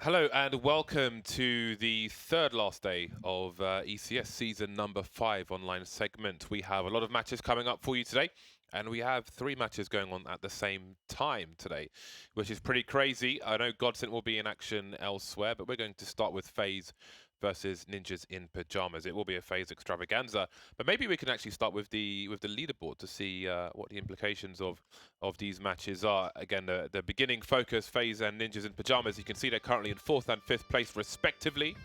Hello and welcome to the third last day of ECS season number 5 online segment. We have a lot of matches coming up for you today, and we have 3 matches going on at the same time today, which is pretty crazy. I know Godsent will be in action elsewhere, but we're going to start with Faze versus Ninjas in Pajamas. It will be a Faze extravaganza, but maybe we can actually start with the leaderboard to see what the implications of these matches are. Again, the beginning focus, Faze and Ninjas in Pajamas. You can see they're currently in 4th and 5th place respectively,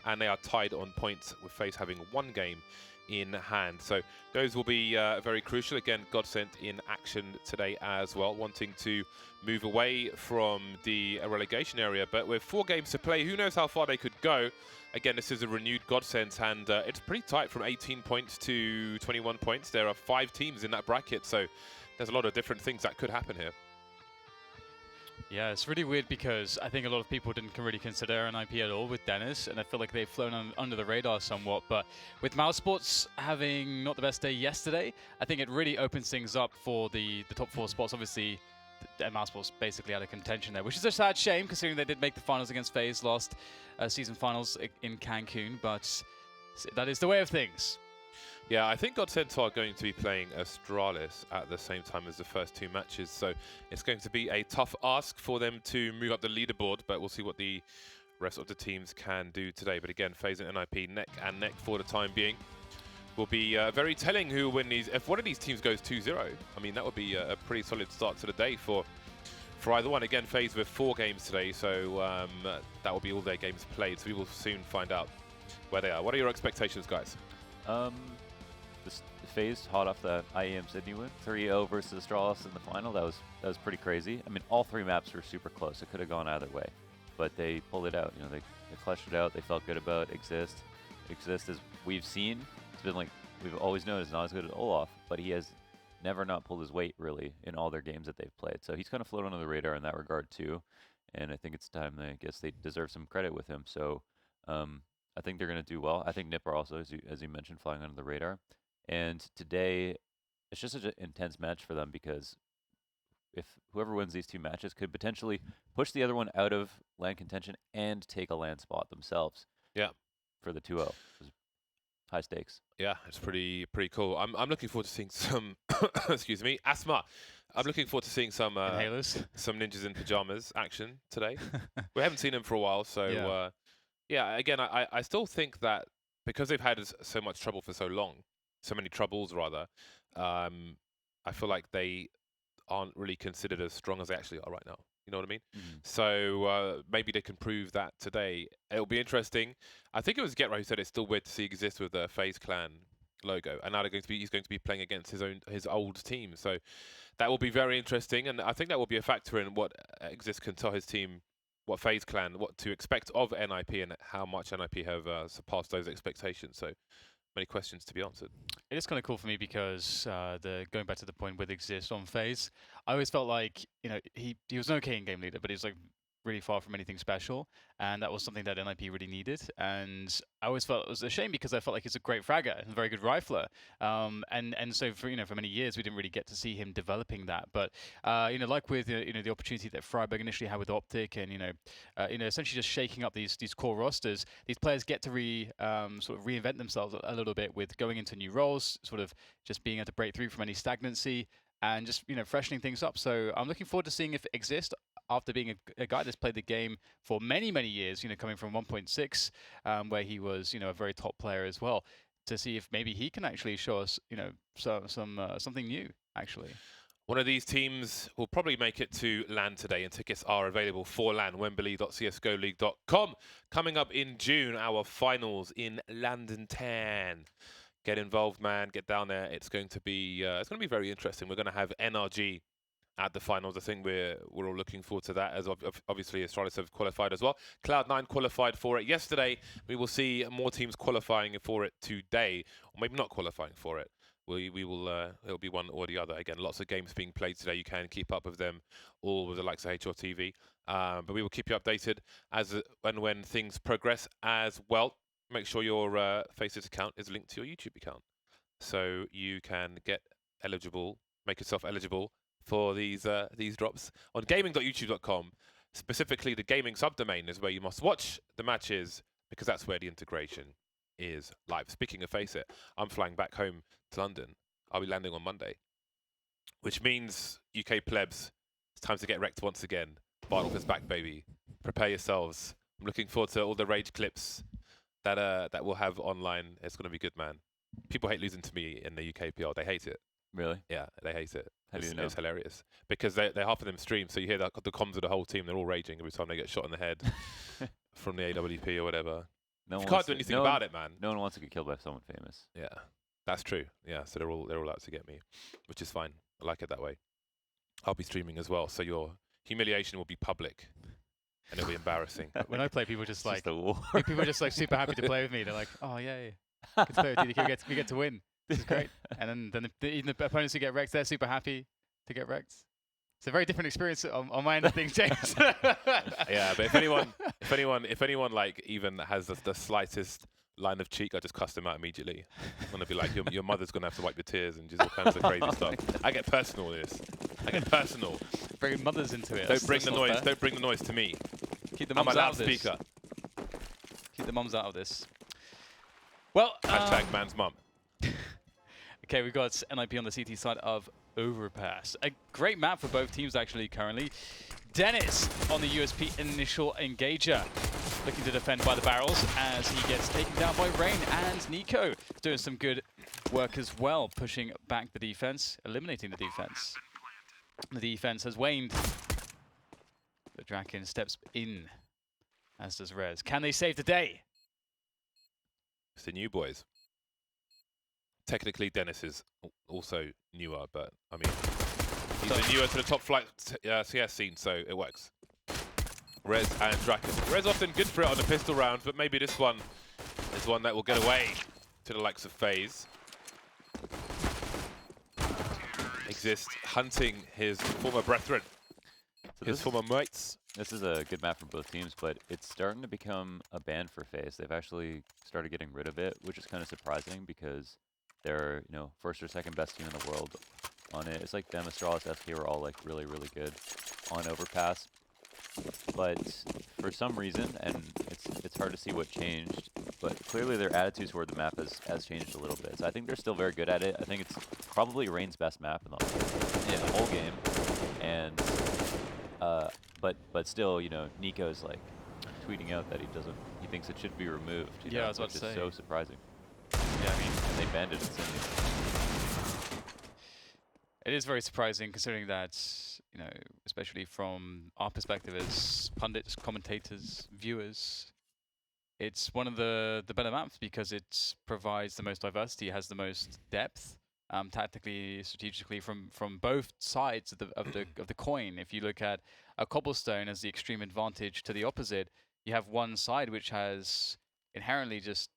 and they are tied on points with Faze having 1 game in hand. So those will be very crucial. Again, Godsent in action today as well, wanting to move away from the relegation area, but with 4 games to play, who knows how far they could go. Again, this is a renewed Godsent, and it's pretty tight from 18 points to 21 points. There are 5 teams in that bracket, so there's a lot of different things that could happen here. Yeah, it's really weird because I think a lot of people didn't really consider NIP at all with Dennis, and I feel like they've flown under the radar somewhat. But with Mouse Sports having not the best day yesterday, I think it really opens things up for the top 4 spots. Obviously, Mouse Sports basically out of contention there, which is a sad shame considering they did make the finals against FaZe last season finals in Cancun, but that is the way of things. Yeah, I think Godsent are going to be playing Astralis at the same time as the first 2 matches, so it's going to be a tough ask for them to move up the leaderboard, but we'll see what the rest of the teams can do today. But again, FaZe and NIP neck and neck for the time being. Will be very telling who will win these. If one of these teams goes 2-0, I mean, that would be a pretty solid start to the day for either one. Again, FaZe with 4 games today, so that will be all their games played, so we will soon find out where they are. What are your expectations, guys? This FaZe hot off the IEM Sydney win, 3-0 versus Astralis in the final. That was pretty crazy. I mean, all 3 maps were super close. It could have gone either way, but they pulled it out. You know, they clutched it out. They felt good about Exist. Exist, as we've seen, it's been like we've always known, is not as good as Olaf, but he has never not pulled his weight really in all their games that they've played. So he's kind of floated under the radar in that regard too, and I think it's time. I guess they deserve some credit with him. So I think they're going to do well. I think Nipper also, as you mentioned, flying under the radar. And today, it's just such an intense match for them because if whoever wins these 2 matches could potentially push the other one out of LAN contention and take a LAN spot themselves. Yeah. For the 2-0. High stakes. Yeah, it's pretty cool. I'm looking forward to seeing some excuse me, asthma. I'm looking forward to seeing some some Ninjas in Pajamas action today. We haven't seen them for a while, so yeah, again, I still think that because they've had so much trouble for so long, so many troubles rather, I feel like they aren't really considered as strong as they actually are right now. You know what I mean? Mm-hmm. So maybe they can prove that today. It'll be interesting. I think it was Getra who said it's still weird to see Exist with the FaZe Clan logo, and now he's going to be playing against his old team. So that will be very interesting, and I think that will be a factor in what Exist can tell his team, what FaZe Clan, what to expect of NIP, and how much NIP have surpassed those expectations. So many questions to be answered. It is kind of cool for me because going back to the point with Exist on FaZe, I always felt like, you know, he was an okay in-game leader, but he was like really far from anything special, and that was something that NIP really needed. And I always felt it was a shame because I felt like he's a great fragger and a very good rifler. And so for many years we didn't really get to see him developing that. But like with the opportunity that Freiburg initially had with Optic, and essentially just shaking up these core rosters, these players get to sort of reinvent themselves a little bit with going into new roles, sort of just being able to break through from any stagnancy and just freshening things up. So I'm looking forward to seeing if Exist, after being a guy that's played the game for many years, coming from 1.6, where he was a very top player as well, to see if maybe he can actually show us something new actually. One of these teams will probably make it to LAN today, and tickets are available for LAN, wembley.csgoleague.com. Coming up in June, our finals in London 10. Get involved, man. Get down there. It's going to be very interesting. We're going to have NRG at the finals. I think we're all looking forward to that, as obviously Astralis have qualified as well. Cloud9 qualified for it yesterday. We will see more teams qualifying for it today, or maybe not qualifying for it. We will. It'll be one or the other. Again, lots of games being played today. You can keep up with them all with the likes of HRTV. But we will keep you updated as and when things progress as well. Make sure your FACEIT account is linked to your YouTube account, so you can get eligible, make yourself eligible for these drops on gaming.youtube.com. Specifically, the gaming subdomain is where you must watch the matches because that's where the integration is live. Speaking of FACEIT, I'm flying back home to London. I'll be landing on Monday, which means UK plebs, it's time to get wrecked once again. Bardock is back, baby. Prepare yourselves. I'm looking forward to all the rage clips that we'll have online. It's going to be good, man. People hate losing to me in the UK PL. They hate it. Really? Yeah, they hate it. How do you know? It's hilarious because they're half of them stream, so you hear the comms of the whole team. They're all raging every time they get shot in the head from the AWP or whatever. No You one can't wants do to- anything no about one- it, man. No one wants to get killed by someone famous. Yeah, that's true. Yeah, so they're all out to get me, which is fine. I like it that way. I'll be streaming as well, so your humiliation will be public, and it'll be embarrassing. When I play, people just It's like just a war. people are just like super happy to play with me. They're like, oh yeah, good to play with you. We get to win. This is great. And then even the opponents who get wrecked, they're super happy to get wrecked. It's a very different experience on my end of things, James. Yeah, but if anyone like even has the slightest line of cheek, I just cuss them out immediately. I'm gonna be like, your mother's gonna have to wipe your tears and just all kinds of crazy stuff. I get personal with this. I get personal. Bringing mothers into it. Don't bring That's the not noise. fair. Don't bring the noise to me. Keep the I'm a mums out of this. loudspeaker. Keep the mums out of this. Well, Hashtag man's mum. okay, we've got NIP on the CT side of Overpass. A great map for both teams actually currently. Dennis on the USP initial engager, looking to defend by the barrels as he gets taken down by Rain, and Nico doing some good work as well, pushing back the defense, eliminating the defense. The defense has waned, but Draken steps in, as does Rez. Can they save the day? It's the new boys. Technically, Dennis is also newer, but I mean, he's newer to the top flight CS scene, so it works. Rez and Draken. Rez often good for it on the pistol round, but maybe this one is one that will get away to the likes of Faze. Exist hunting his former brethren, So his former mates. This is a good map for both teams, but it's starting to become a ban for FaZe. They've actually started getting rid of it, which is kind of surprising because they're, first or second best team in the world on it. It's like them, Astralis, SK were all like really, really good on Overpass. But for some reason, and it's hard to see what changed, but clearly their attitudes toward the map has changed a little bit. So I think they're still very good at it. I think it's probably Rain's best map in the whole game. And but still, Nico's like tweeting out that he thinks it should be removed. Yeah, I was about which to is say. so surprising. Yeah, I mean, And they banned it instantly. it is very surprising considering that, especially from our perspective as pundits, commentators, viewers, it's one of the better maps because it provides the most diversity, has the most depth, tactically, strategically from both sides of the coin. If you look at a cobblestone as the extreme advantage to the opposite, you have one side which has inherently just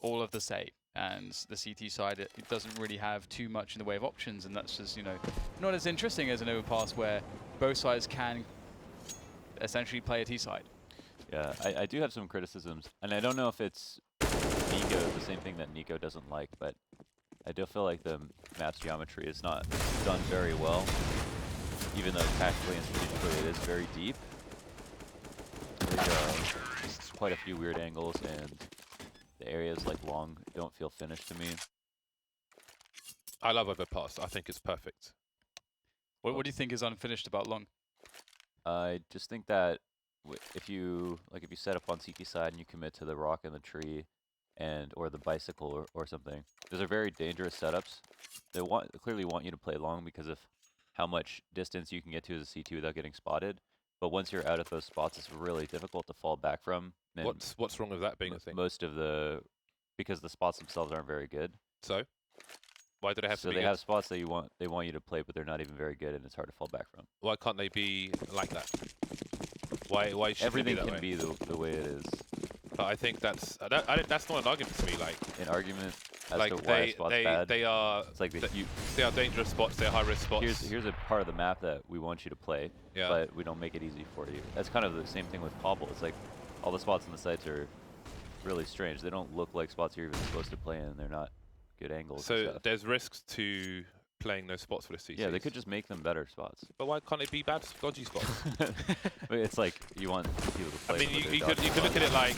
all of the say. And the CT side, it doesn't really have too much in the way of options, and that's just, not as interesting as an Overpass where both sides can essentially play a T side. Yeah, I do have some criticisms, and I don't know if it's Nico, the same thing that Nico doesn't like, but I do feel like the map's geometry is not done very well, even though tactically and strategically it is very deep. There's quite a few weird angles, and the areas like long don't feel finished to me. I love Overpass. I think it's perfect. What do you think is unfinished about long? I just think that if you set up on CT side and you commit to the rock and the tree, or the bicycle or something, those are very dangerous setups. They clearly want you to play long because of how much distance you can get to as a CT without getting spotted. But once you're out of those spots, it's really difficult to fall back from. And What's wrong with that being a thing? Because the spots themselves aren't very good. So why do they have to So be they good? have spots that they want you to play, but they're not even very good, and it's hard to fall back from. Why can't they be like that? Why should Everything it be that can way? be the way it is. But I think that's not an argument to me. Like An argument as like to why a spot's bad. they are It's like they are dangerous spots. They are high risk spots. here's a part of the map that we want you to play, Yeah. but we don't make it easy for you. That's kind of the same thing with Cobble. It's like all the spots on the sites are really strange. They don't look like spots you're even supposed to play in. They're not good angles. and So stuff. there's risks to playing those spots for the CCs. Yeah, they could just make them better spots. But why can't it be bad, dodgy spots? But it's like you want people to play. I mean, you could look at it like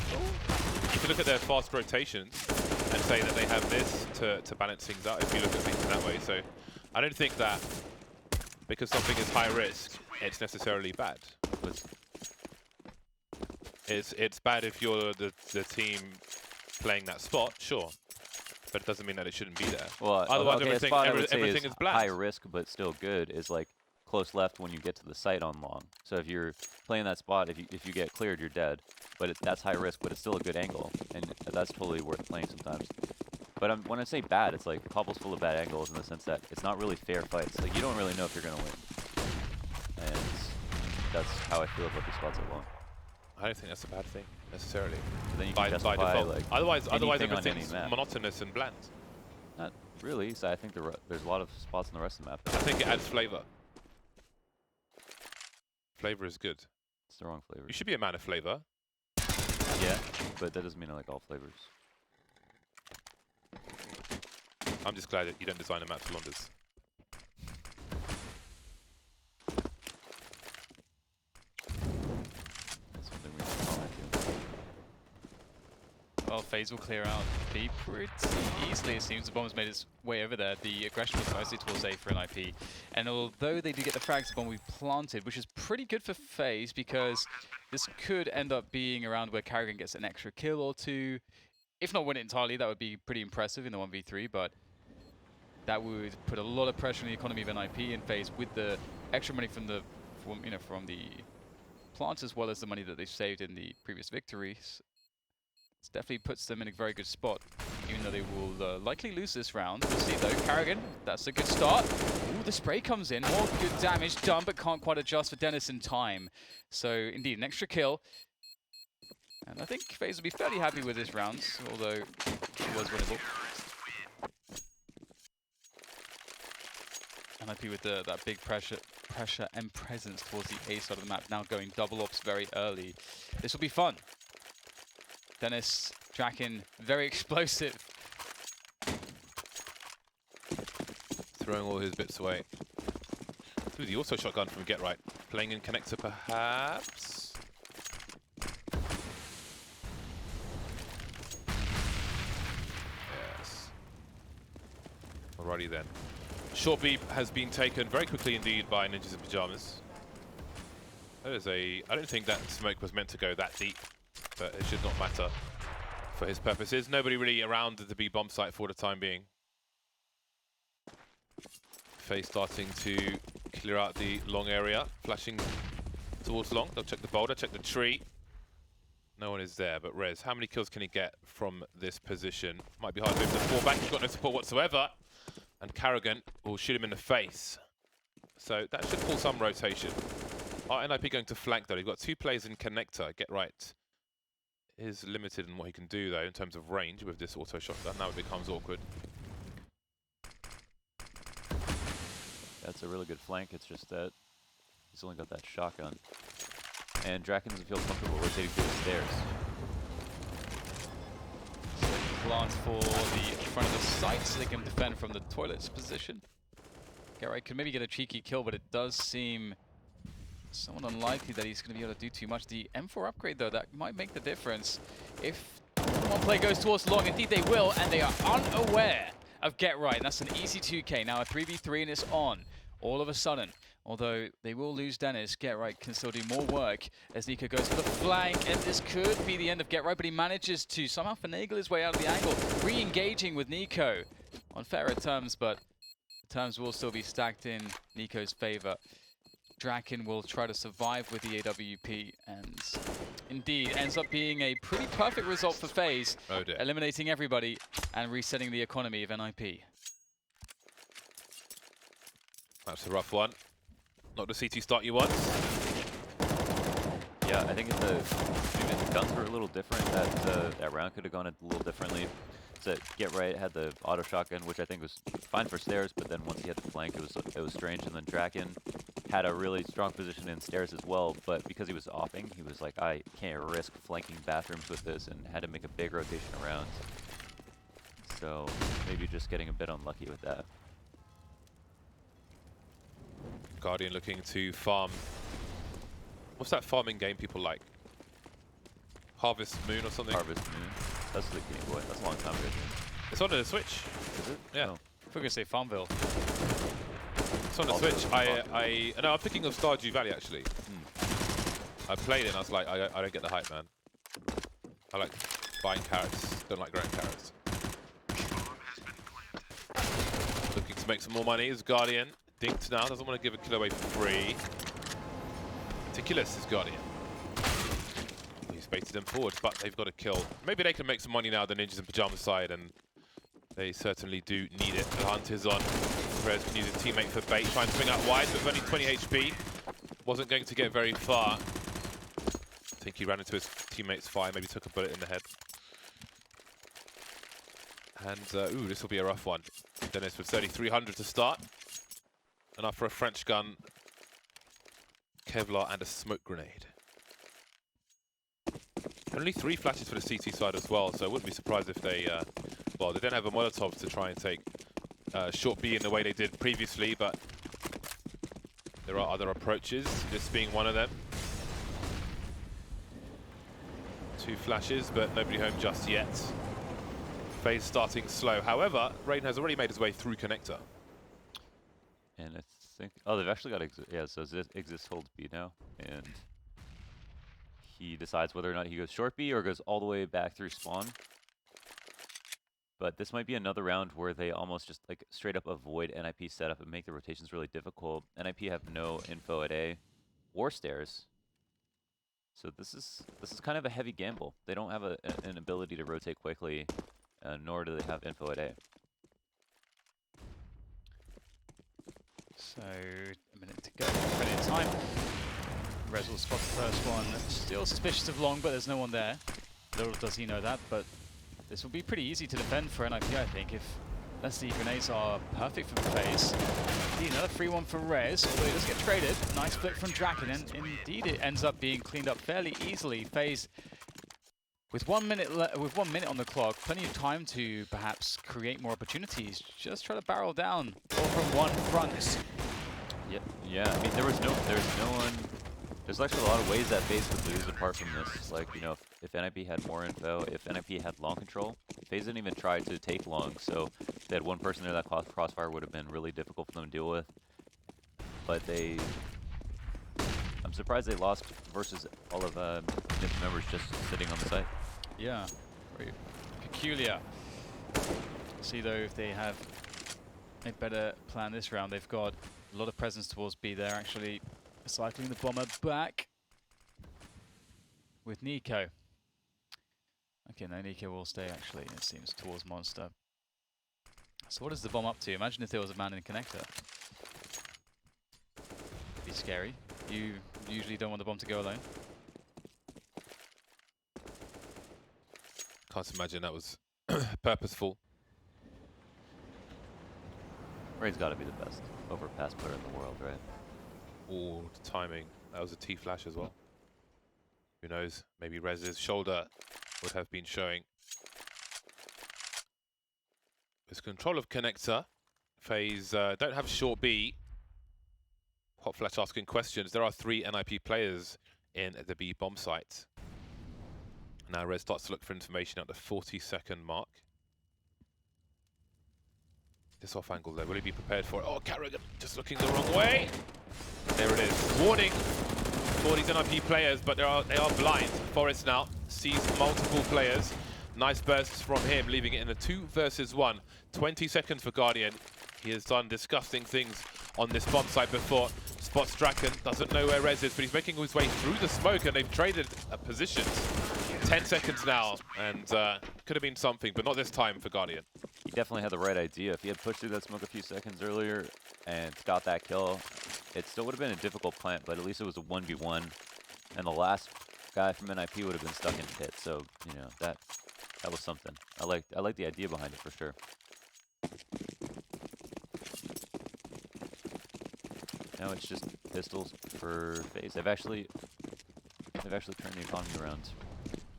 you could look at their fast rotations and say that they have this to balance things out. If you look at things in that way, so I don't think that because something is high risk, it's necessarily bad. It's bad if you're the team playing that spot, sure, but it doesn't mean that it shouldn't be there. Well, otherwise okay, everything is bland. high risk but still good is like close left when you get to the site on long. So if you're playing that spot, if you get cleared, you're dead. But that's high risk, but it's still a good angle, and that's totally worth playing sometimes. But when I say bad, it's like Popple's full of bad angles in the sense that it's not really fair fights. Like you don't really know if you're gonna win, and that's how I feel about the spots at long. I don't think that's a bad thing necessarily. So then you by can justify default. like Otherwise anything on any everything's map. monotonous and bland. Not really. So I think there's a lot of spots on the rest of the map. I think it adds flavor. Flavor is good. It's the wrong flavor. You should be a man of flavor. Yeah, but that doesn't mean I like all flavors. I'm just glad that you don't design a map for Londres. That's something we can comment to. Well, Faze will clear out B pretty easily, it seems. The bomb's made its way over there. The aggression was mostly towards A for an IP. And although they do get the frags, the bomb we've planted, which is pretty good for Faze, because this could end up being around where Carrigan gets an extra kill or two. If not win it entirely, that would be pretty impressive in the 1v3, but that would put a lot of pressure on the economy of NIP in Faze with the extra money from the plants, as well as the money that they've saved in the previous victories. It definitely puts them in a very good spot, even though they will likely lose this round. We'll see though. Carrigan, that's a good start. Ooh, the spray comes in. More good damage done, but can't quite adjust for Dennis in time. So indeed, an extra kill. And I think FaZe will be fairly happy with this round, although it was winnable. NIP with that big pressure and presence towards the A side of the map, now going double ops very early. This will be fun. Dennis, Draken, very explosive. Throwing all his bits away. Ooh, the auto shotgun from Get Right. Playing in connector perhaps. Yes. Alrighty then. Short B has been taken very quickly indeed by Ninjas in Pyjamas. That is I don't think that smoke was meant to go that deep, but it should not matter for his purposes. Nobody really around the B bomb site for the time being. Faze starting to clear out the long area, flashing towards long. They'll check the boulder, check the tree. No one is there, but Rez, how many kills can he get from this position? Might be hard for him to fall back. He's got no support whatsoever. And Carrigan will shoot him in the face. So that should pull some rotation. Are NIP going to flank though? He's got two players in connector. Get Right is limited in what he can do though in terms of range with this auto shotgun. Now it becomes awkward. That's a really good flank. It's just that he's only got that shotgun. And Draken doesn't feel comfortable rotating through the stairs. Plant for the front of the site so they can defend from the toilets position. Garrett could maybe get a cheeky kill, but it does seem somewhat unlikely that he's going to be able to do too much. The M4 upgrade, though, that might make the difference. If one play goes towards long, indeed they will, and they are unaware of Get Right. And that's an easy 2K. Now a 3v3 and it's on. All of a sudden. Although they will lose Dennis, Get Right can still do more work as Nico goes for the flank, and this could be the end of Get Right, but he manages to somehow finagle his way out of the angle, re-engaging with Nico on fairer terms, but the terms will still be stacked in Nico's favor. Draken will try to survive with the AWP, and indeed ends up being a pretty perfect result for FaZe, eliminating everybody and resetting the economy of NIP. That's a rough one. Not the CT start you want. Yeah, I think maybe the guns were a little different. That round could have gone a little differently. So Get Right had the auto shotgun, which I think was fine for stairs, but then once he had the flank, it was strange. And then Draken had a really strong position in stairs as well, but because he was offing, he was like, I can't risk flanking bathrooms with this, and had to make a big rotation around. So maybe just getting a bit unlucky with that. Guardian looking to farm. What's that farming game people like? Harvest Moon or something? Harvest Moon. That's the Game Boy. That's a long time ago. It's on the Switch. Is it? Yeah. Oh. If we're gonna say Farmville. It's on the Also Switch. No, I'm thinking of Stardew Valley actually. I played it and I was like, I don't get the hype, man. I like buying carrots, don't like growing carrots. Looking to make some more money is Guardian. Dinked now, doesn't want to give a kill away for free. Meticulous is Guardian. He's baited them forward, but they've got a kill. Maybe they can make some money now, the Ninjas in Pyjamas side, and they certainly do need it. The hunt is on. Rez can use a teammate for bait, try and swing out wide, but with only 20 HP. Wasn't going to get very far. I think he ran into his teammate's fire, maybe took a bullet in the head. And, ooh, this will be a rough one. Dennis with 3,300 to start. Enough for a French gun, Kevlar, and a smoke grenade. Only 3 flashes for the CT side as well, so I wouldn't be surprised if they, well, they don't have a Molotov to try and take short B in the way they did previously, but there are other approaches, this being one of them. 2 flashes, but nobody home just yet. Faze starting slow. However, Rain has already made his way through connector. And I think, oh, they've actually got yeah. So Exist holds B now, and he decides whether or not he goes short B or goes all the way back through spawn. But this might be another round where they almost just like straight up avoid NIP setup and make the rotations really difficult. NIP have no info at A or stairs. So this is kind of a heavy gamble. They don't have an ability to rotate quickly, nor do they have info at A. So, a minute to go. Plenty of time. Rez will spot the first one. Still suspicious of long, but there's no one there. Little does he know that, but this will be pretty easy to defend for NIP, I think, if the grenades are perfect for Faze. Indeed, another free one for Rez, although he does get traded. Nice flick from Draken, and indeed it ends up being cleaned up fairly easily. Faze, with 1 minute on the clock, plenty of time to perhaps create more opportunities. Just try to barrel down, all from one front. Yep. Yeah. I mean, there's no one. There's actually a lot of ways that Faze would lose apart from this. Like, you know, if NIP had more info, if NIP had long control, Faze didn't even try to take long. So if they had one person there, that crossfire would have been really difficult for them to deal with. But I'm surprised they lost versus all of NIP members just sitting on the site. Yeah, very peculiar. See though if they have a better plan this round. They've got a lot of presence towards B there, actually cycling the bomber back with Nico. Okay, no, Nico will stay actually, it seems, towards Monster. So what is the bomb up to? Imagine if there was a man in connector. Be scary. You usually don't want the bomb to go alone. Can't imagine that was purposeful. Ray's got to be the best overpass player in the world, right? Oh, the timing. That was a T flash as well. Who knows? Maybe Rez's shoulder would have been showing. There's control of connector. Faze don't have short B. Hot Flash asking questions. There are 3 NIP players in the B bomb site. Now Rez starts to look for information at the 40-second mark. This off angle there, will he be prepared for it? Oh, Carrigan just looking the wrong way. There it is. Warning for these NIP players, but they are blind. Forrest now sees multiple players. Nice bursts from him, leaving it in a 2 versus 1. 20 seconds for Guardian. He has done disgusting things on this bomb site before. Spots Draken, doesn't know where Rez is, but he's making his way through the smoke, and they've traded positions. 10 seconds now, and could have been something, but not this time for Guardian. He definitely had the right idea. If he had pushed through that smoke a few seconds earlier and got that kill, it still would have been a difficult plant, but at least it was a 1v1, and the last guy from NIP would have been stuck in pit. So, you know, that was something. I like the idea behind it for sure. Now it's just pistols for Faze. They've actually turned the economy around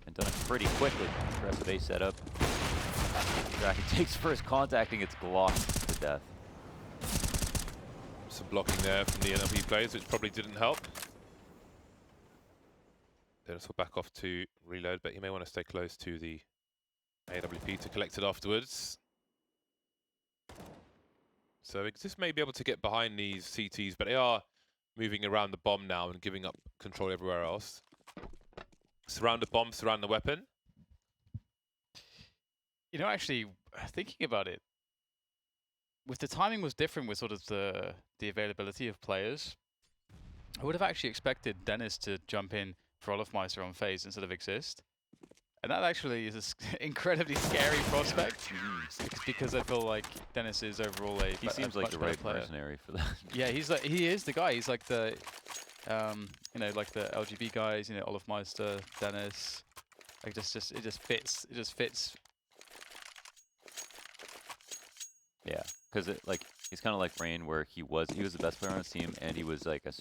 and done it pretty quickly. Aggressive A setup. Draken takes first contact and gets blocked to death. Some blocking there from the NLP players, which probably didn't help. Dennis will back off to reload, but he may want to stay close to the AWP to collect it afterwards. So Exist may be able to get behind these CTs, but they are moving around the bomb now and giving up control everywhere else. Surround the bomb, surround the weapon. You know, actually, thinking about it, with the timing was different with sort of the availability of players, I would have actually expected Dennis to jump in for Olofmeister on Faze instead of Exist. And that actually is an incredibly scary prospect, because I feel like Dennis is overall he seems like the right mercenary for that. Yeah, he is the guy. He's like the, you know, like the LGB guys, you know, Olofmeister, Dennis. Like it just fits. It just fits. Yeah, because he's kind of like Rain, where he was the best player on his team, and he was like a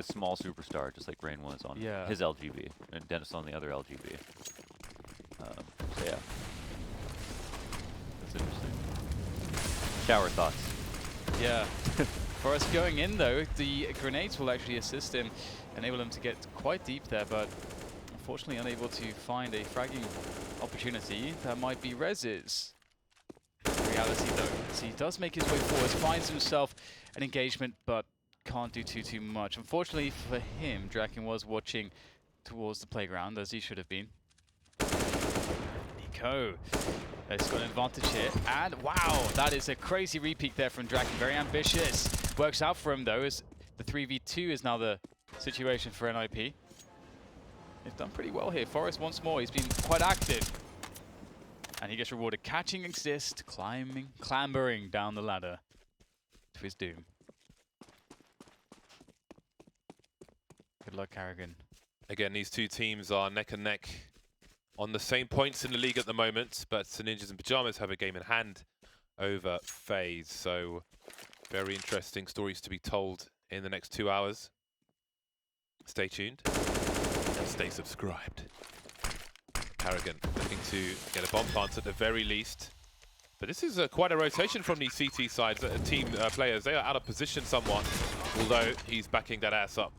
small superstar, just like Rain was on his LGB, and Dennis on the other LGB. So yeah, that's interesting. Shower thoughts. Yeah. For us going in though, the grenades will actually assist him, enable him to get quite deep there, but unfortunately unable to find a fragging opportunity. That might be Rez's reality though. So he does make his way forward, finds himself an engagement, but can't do too much. Unfortunately for him, Draken was watching towards the playground, as he should have been. Nico has got an advantage here, and wow, that is a crazy repeat there from Draken. Very ambitious. Works out for him though, as the 3v2 is now the situation for NIP. They've done pretty well here. Forest once more, he's been quite active. And he gets rewarded. Catching Exist, clambering down the ladder to his doom. Good luck, Carrigan. Again, these two teams are neck and neck on the same points in the league at the moment, but the Ninjas in Pyjamas have a game in hand over FaZe. So very interesting stories to be told in the next 2 hours. Stay tuned and stay subscribed. Carrigan looking to get a bomb plant at the very least. But this is quite a rotation from these CT sides, team players. They are out of position somewhat, although he's backing that ass up.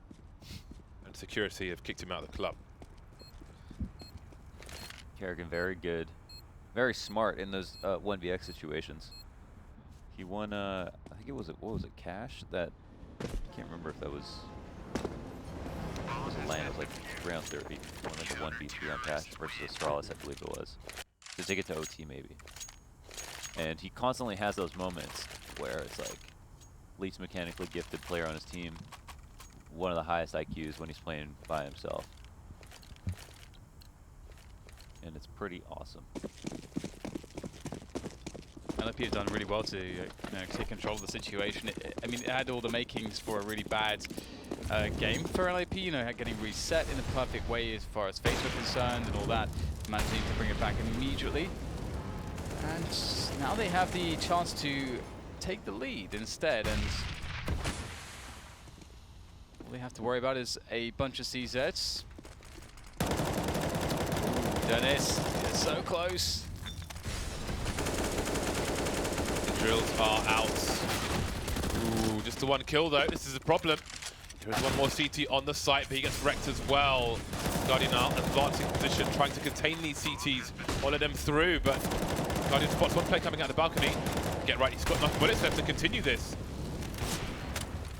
And security have kicked him out of the club. Carrigan very good, very smart in those 1vx situations. He won, I think it was, what was it, Cash? That, I can't remember if that was land. It was like round 30. Won like a 1v3 on Cash versus Astralis, I believe it was. To take it to OT maybe. And he constantly has those moments where it's like least mechanically gifted player on his team, one of the highest IQs when he's playing by himself. And it's pretty awesome. NLP have done really well to take control of the situation. I mean, it had all the makings for a really bad game for NLP, getting reset in the perfect way as far as FACEIT were concerned and all that, managing to bring it back immediately. And now they have the chance to take the lead instead, and all they have to worry about is a bunch of CZs. Dennis is so close. The drills are out. Ooh, just the one kill though. This is a problem. There is one more CT on the site, but he gets wrecked as well. Guardian out, advancing position, trying to contain these CTs, follow them through, but Guardian spots one play coming out the balcony. Get right, he's got enough bullets left to continue this.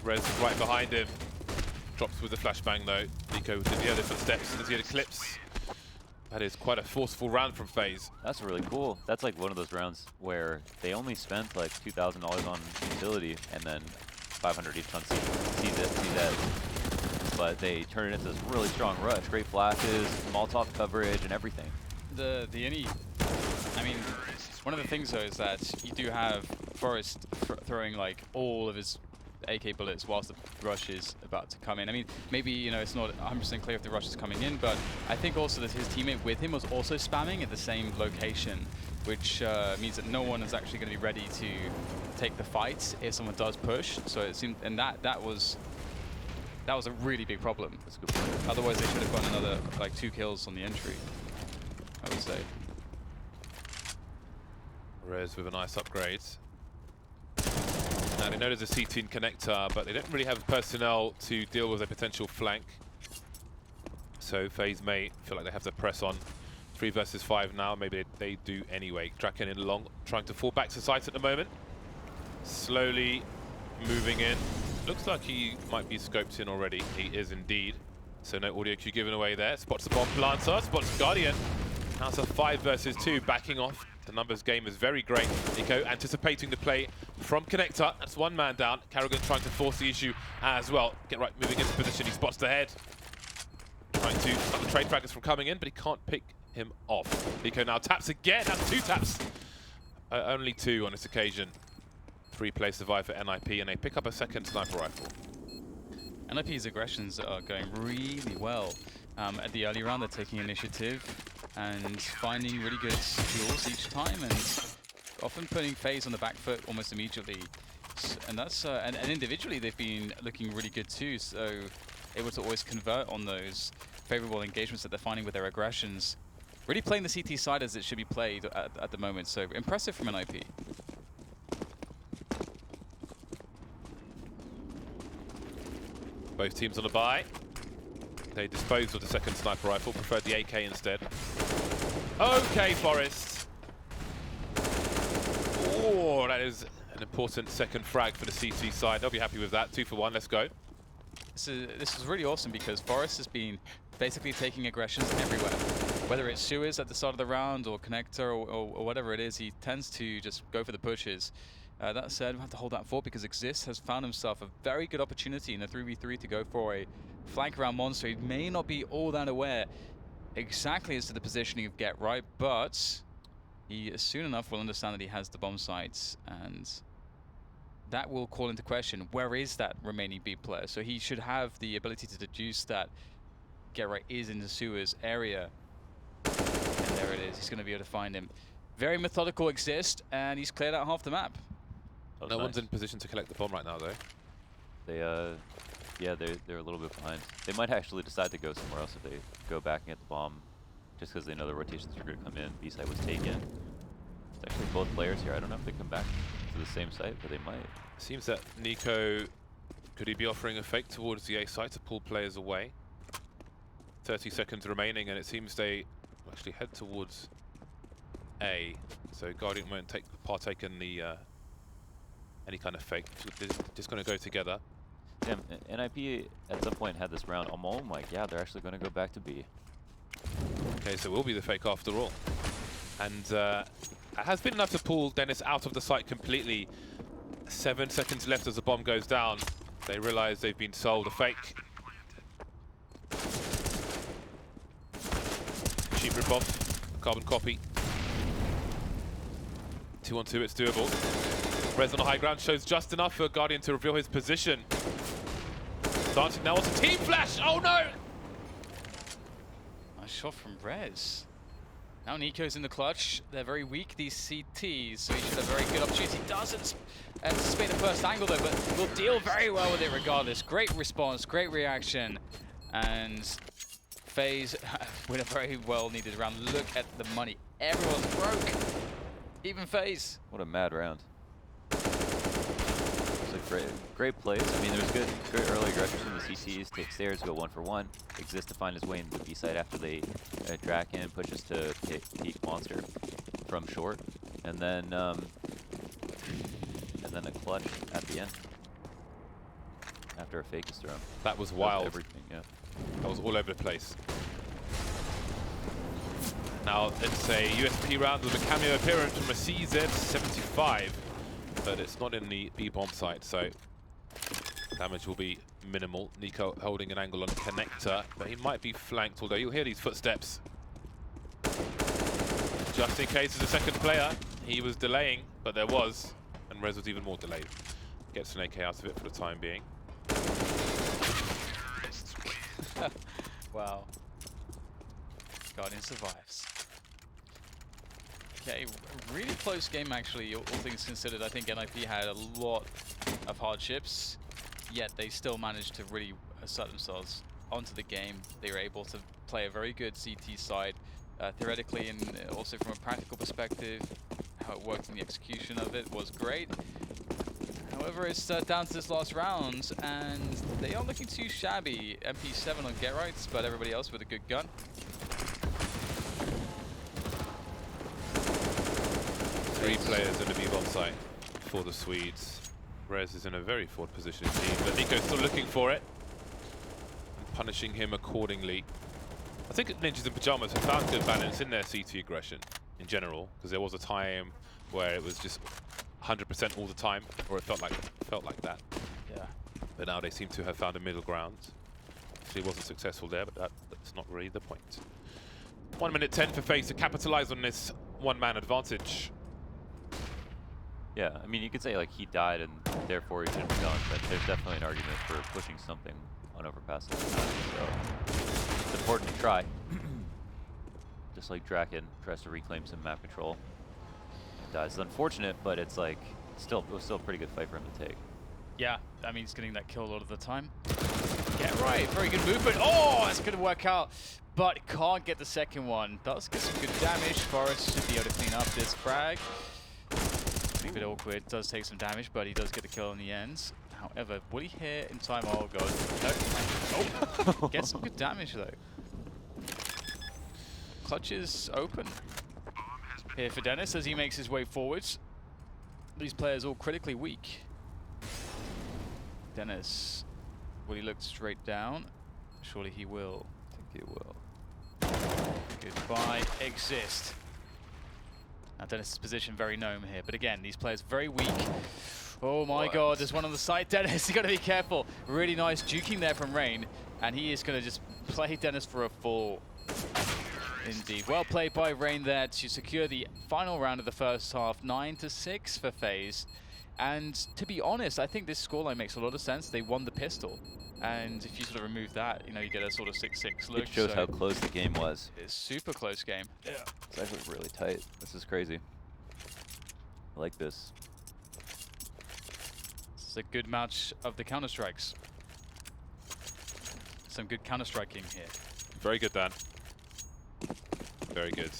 Rez is right behind him. Drops with a flashbang though. Nico did the other footsteps as he had Eclipse. That is quite a forceful round from FaZe. That's really cool. That's like one of those rounds where they only spent like $2,000 on utility and then 500 each on CZ. But they turn it into this really strong rush. Great flashes, Molotov coverage, and everything. I mean, one of the things though is that you do have Forest throwing like all of his AK bullets whilst the rush is about to come in. I mean, maybe, it's not 100% clear if the rush is coming in, but I think also that his teammate with him was also spamming at the same location, which means that no one is actually going to be ready to take the fight if someone does push. So it seemed, and that was a really big problem. That's a good point. Otherwise, they should have gotten another like 2 kills on the entry, I would say. Rez with a nice upgrade. Now they know there's a CT connector, but they don't really have personnel to deal with a potential flank. So FaZe may feel like they have to press on. 3 versus 5 now, maybe they do anyway. Draken in along, trying to fall back to site at the moment. Slowly moving in. Looks like he might be scoped in already. He is indeed. So no audio cue given away there. Spots the bomb planter, spots Guardian. Now it's a 5 versus 2, backing off. The numbers game is very great. Nico anticipating the play from Connector. That's 1 man down. Carrigan trying to force the issue as well. Get right, moving into position. He spots the head. Trying to stop the trade fragments from coming in, but he can't pick him off. Nico now taps again. That's 2 taps. Only 2 on this occasion. 3 players survive for NIP, and they pick up a second sniper rifle. NIP's aggressions are going really well. At the early round, they're taking initiative and finding really good kills each time, and often putting FaZe on the back foot almost immediately. And that's and individually they've been looking really good too. So able to always convert on those favorable engagements that they're finding with their aggressions. Really playing the CT side as it should be played at the moment. So impressive from NIP. Both teams on a buy. They disposed of the second sniper rifle, preferred the AK instead. Okay, Forest. Oh, that is an important second frag for the CT side. They'll be happy with that. 2 for 1, let's go. This is really awesome because Forest has been basically taking aggressions everywhere. Whether it's Suez at the start of the round or Connector or whatever it is, he tends to just go for the pushes. That said, we have to hold that fort because Exist has found himself a very good opportunity in a 3v3 to go for a flank around Monster. He may not be all that aware exactly as to the positioning of Get Right, but he soon enough will understand that he has the bomb sites, and that will call into question where is that remaining B player. So he should have the ability to deduce that Get Right is in the sewers area. And there it is. He's going to be able to find him. Very methodical Exist, and he's cleared out half the map. No one's in position to collect the bomb right now, though. They, yeah, they're a little bit behind. They might actually decide to go somewhere else if they go back and get the bomb, just because they know the rotations are going to come in. B site was taken. It's actually both players here. I don't know if they come back to the same site, but they might. Seems that Nico, could he be offering a fake towards the A site to pull players away? 30 seconds remaining, and it seems they actually head towards A. So Guardian won't partake in the any kind of fake. They're just going to go together. Yeah, NIP at some point had this round. I'm like, yeah, they're actually going to go back to B. Okay, so it will be the fake after all. And it has been enough to pull Dennis out of the site completely. 7 seconds left as the bomb goes down. They realize they've been sold a fake. Cheap rip-off, carbon copy. 2-on-2, it's doable. Rez on the high ground shows just enough for Guardian to reveal his position. Dancing now, wants a team flash! Oh no! Nice shot from Rez. Now Nico's in the clutch. They're very weak, these CTs, so he should have a very good opportunity. Doesn't anticipate the first angle though, but will deal very well with it regardless. Great response, great reaction, and FaZe with a very well needed round. Look at the money. Everyone's broke. Even FaZe. What a mad round. It's a great plays. I mean, there's good early aggression from the CTs. Take stairs, go 1 for 1. Exist to find his way into the B side after they track in, pushes to peak Monster from short, and then a clutch at the end after a fake is thrown. That was wild. Everything, yeah. That was all over the place. Now it's a USP round with a cameo appearance from a CZ75, but it's not in the B bomb site, so damage will be minimal. Nico holding an angle on Connector, but he might be flanked, although you'll hear these footsteps. Just in case there's a second player, he was delaying, but there was, and Rez was even more delayed. Gets an AK out of it for the time being. Wow. Guardian survives. Okay, really close game actually, all things considered. I think NIP had a lot of hardships, yet they still managed to really assert themselves onto the game. They were able to play a very good CT side, theoretically and also from a practical perspective. How it worked in the execution of it was great. However, it's down to this last round, and they are looking too shabby. MP7 on Get Rights, but everybody else with a good gun. Three players in the B-bomb site for the Swedes. Rez is in a very forward position indeed, but Nico's still looking for it and punishing him accordingly. I think Ninjas in Pyjamas have found good balance in their CT aggression in general, because there was a time where it was just 100% all the time, or it felt like that. Yeah. But now they seem to have found a middle ground. Actually, wasn't successful there, but that's not really the point. 1 minute 10 for FACE to capitalize on this one-man advantage. Yeah, I mean, you could say like he died and therefore he shouldn't have gone, but there's definitely an argument for pushing something on Overpass at the time, so it's important to try. Just like Draken tries to reclaim some map control. It dies. It's unfortunate, but it's like it was still a pretty good fight for him to take. Yeah, I mean, he's getting that kill a lot of the time. Get right, very good movement. Oh, it's going to work out, but can't get the second one. Does get some good damage. Forrest should be able to clean up this frag. A bit awkward, does take some damage, but he does get the kill in the end. However, will he hit in time? Oh god. No. Oh, gets some good damage though. Clutch is open here for Dennis as he makes his way forwards. These players all critically weak. Dennis, will he look straight down? Surely he will. I think he will. Goodbye, Exist. Now Dennis's position very gnome here, but again, these players very weak. Oh my god, there's one on the side. Dennis, you gotta be careful. Really nice juking there from Rain, and he is gonna just play Dennis for a fall. Indeed, well played by Rain there to secure the final round of the first half, 9-6 for FaZe. And to be honest, I think this scoreline makes a lot of sense. They won the pistol, and if you sort of remove that, you know, you get a sort of 6-6 look. It shows how close the game was. It's a super close game. Yeah. It's actually really tight. This is crazy. I like this. This is a good match of the counter-strikes. Some good counter-striking here. Very good, Dan. Very good.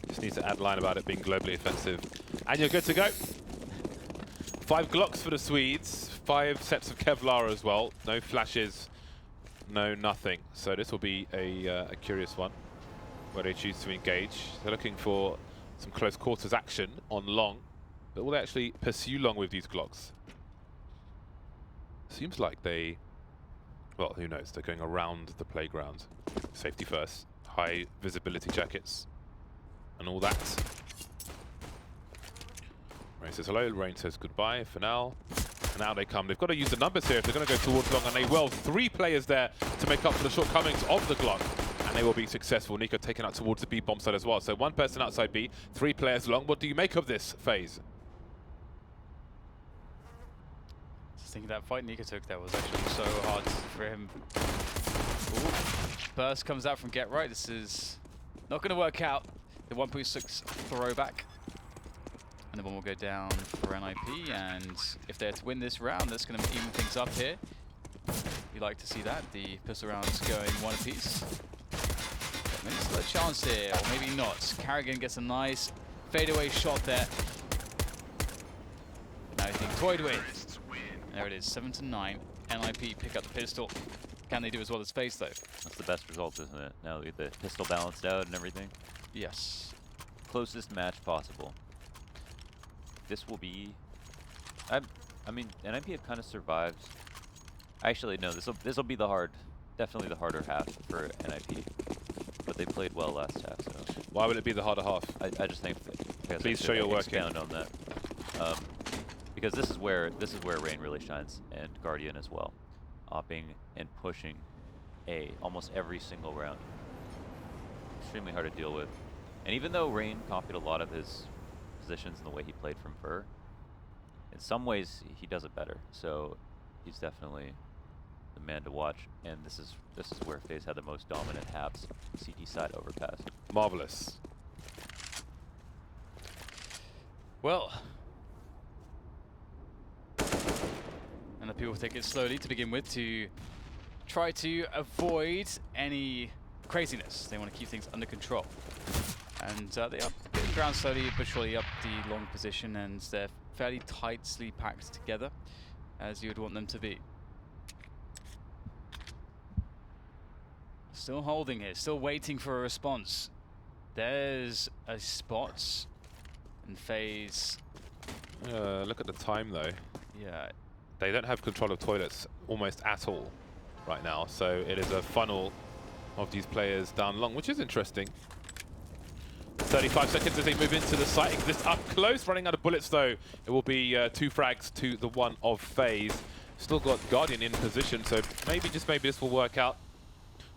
Just need to add a line about it being globally offensive. And you're good to go. 5 Glocks for the Swedes. 5 sets of Kevlar as well. No flashes, no nothing. So this will be a curious one where they choose to engage. They're looking for some close quarters action on long. But will they actually pursue long with these Glocks? Seems like they... Well, who knows? They're going around the playground. Safety first. High visibility jackets. And all that. Rain says hello. Rain says goodbye for now. And out they come. They've got to use the numbers here if they're going to go towards long. And they will. 3 players there to make up for the shortcomings of the Glock. And they will be successful. Nico taken out towards the B bomb side as well. So 1 person outside B. 3 players long. What do you make of this phase? I think that fight Nico took there was actually so hard for him. Ooh. Burst comes out from Get Right. This is not going to work out. The 1.6 throwback. And the one will go down for NIP. And if they're to win this round, that's going to even things up here. You like to see that. The pistol rounds going 1 apiece. Maybe still a chance here, or maybe not. Carrigan gets a nice fadeaway shot there. Now he's being toyed with. There it is, 7-9. NIP pick up the pistol. Can they do as well as FaZe though? That's the best result, isn't it? Now we get the pistol balanced out and everything. Yes. Closest match possible. This will be... I mean, NIP kind of survived. Actually, no, this will be definitely the harder half for NIP. But they played well last half, so... Why would it be the harder half? I just think... Please show your work. Expound on that. Because this is where Rain really shines, and Guardian as well, opping and pushing A almost every single round. Extremely hard to deal with, and even though Rain copied a lot of his positions and the way he played from Fur, in some ways he does it better. So he's definitely the man to watch, and this is where FaZe had the most dominant halves. CT side Overpass. Marvelous. Well. And the people take it slowly to begin with to try to avoid any craziness. They want to keep things under control. And they are ground slowly but surely up the long position, and they're fairly tightly packed together, as you would want them to be. Still holding here, still waiting for a response. There's a spot, and FaZe. Look at the time though. Yeah. They don't have control of toilets almost at all right now, so it is a funnel of these players down long, which is interesting. 35 seconds as they move into the site. This up close, running out of bullets though. It will be 2 frags to the 1 of FaZe. Still got Guardian in position, so maybe, just maybe this will work out.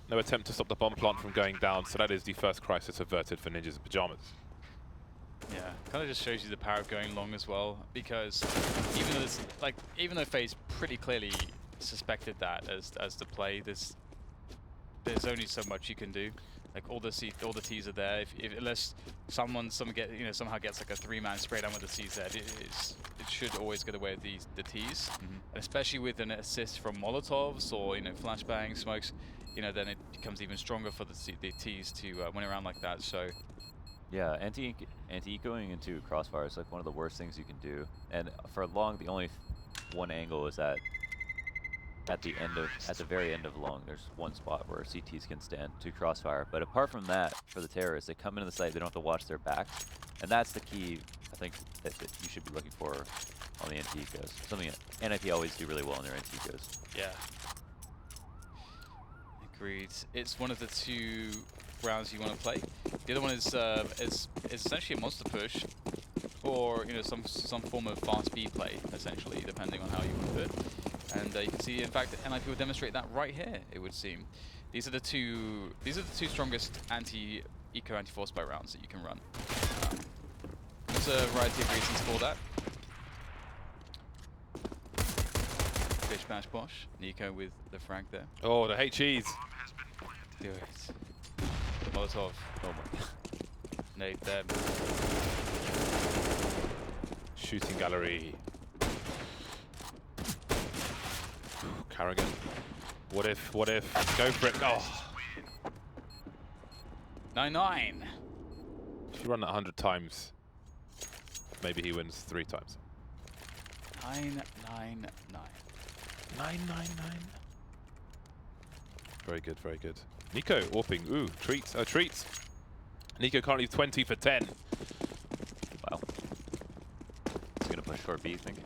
No attempt to stop the bomb plant from going down, so that is the first crisis averted for Ninjas in Pyjamas. Yeah, kind of just shows you the power of going long as well, because even though FaZe pretty clearly suspected that as the play, there's only so much you can do. Like all the T's are there. Unless somehow gets like a 3-man spray down with the CZ, it should always get away with the T's. And especially with an assist from Molotovs or flashbang smokes, then it becomes even stronger for the T's to win around like that. So. Yeah, anti-ecoing into crossfire is like one of the worst things you can do. And for long, the only one angle is that at the very end of long, there's one spot where CTs can stand to crossfire. But apart from that, for the terrorists, they come into the site, they don't have to watch their backs, and that's the key. I think that you should be looking for on the anti-ecos. Something that NIP always do really well in their anti-ecos. Yeah. Agreed. It's one of the 2 rounds you want to play. The other one is essentially a monster push, or some form of fast B play, essentially, depending on how you want to do it. And you can see, in fact, NIP will demonstrate that right here. It would seem these are the two strongest anti-eco, anti-force-buy rounds that you can run. There's a variety of reasons for that. Bish bash bosh. Nico with the frag there. Oh, the HEs. Do it. Molotov. Oh my god. Nade them. Shooting gallery. Carrigan. What if? Go for it. Oh. 9-9. If you run that 100 times, maybe he wins 3 times. 9-9-9. 9-9-9. Very good, very good. Nico warping. Ooh, treats. Treats. Nico currently 20 for 10. Wow. Is he gonna push short B, you think?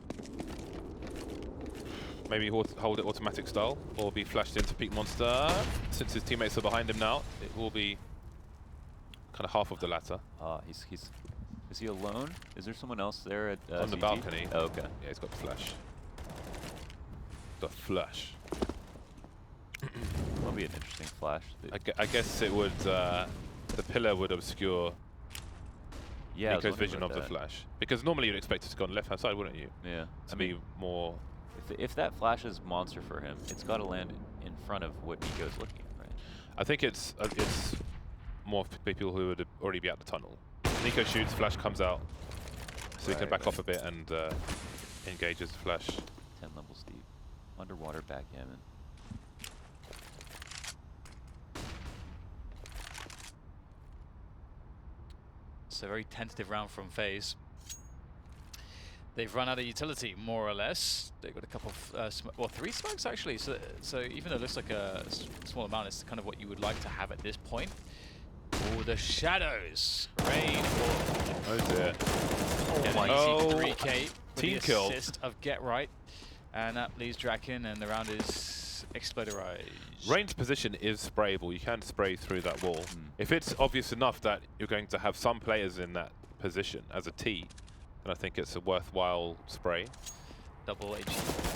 Maybe hold it automatic style, or be flashed into Peak Monster. Since his teammates are behind him now, it will be kind of half of the latter. Is he alone? Is there someone else there at on the CT? balcony? Oh, okay. Yeah, he's got the flash. The flash. That'll be an interesting flash. I guess it would. The pillar would obscure Yeah, Nico's vision of the flash, because normally you'd expect it to go on the left-hand side, wouldn't you? Yeah. To be more. If that flash is monster for him, it's got to land in front of what Nico's looking at, right? I think it's more for people who would already be out the tunnel. Nico shoots, flash comes out, so he can back off a bit and engages the flash. 10 levels deep. Underwater backgammon. It's a very tentative round from FaZe. They've run out of utility, more or less. They've got a couple of, 3 smokes actually. So even though it looks like a small amount, it's kind of what you would like to have at this point. Oh, the shadows. Rain. Oh dear. Oh my. Oh. 3K. Team the kill. Assist of Get Right. And that leaves Draken, and the round is exploderized. Range position is sprayable. You can spray through that wall. If it's obvious enough that you're going to have some players in that position as a T, then I think it's a worthwhile spray. Double H.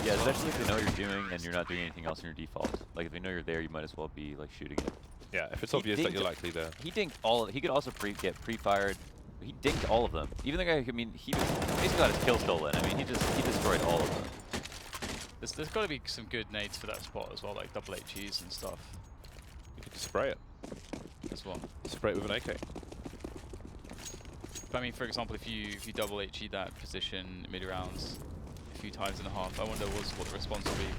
Yeah, especially if they know what you're doing and you're not doing anything else in your default. Like if they know you're there, you might as well be like shooting it. Yeah, if it's obvious that you're likely there. He dinked all. He could also get pre-fired. He dinked all of them. Even the guy. I mean, he basically got his kill stolen. I mean, he destroyed all of them. There's got to be some good nades for that spot as well, like double HEs and stuff. You could just spray it. As well. Spray it with an AK. But I mean, for example, if you double HE that position mid rounds a few times and a half, I wonder what the response will be.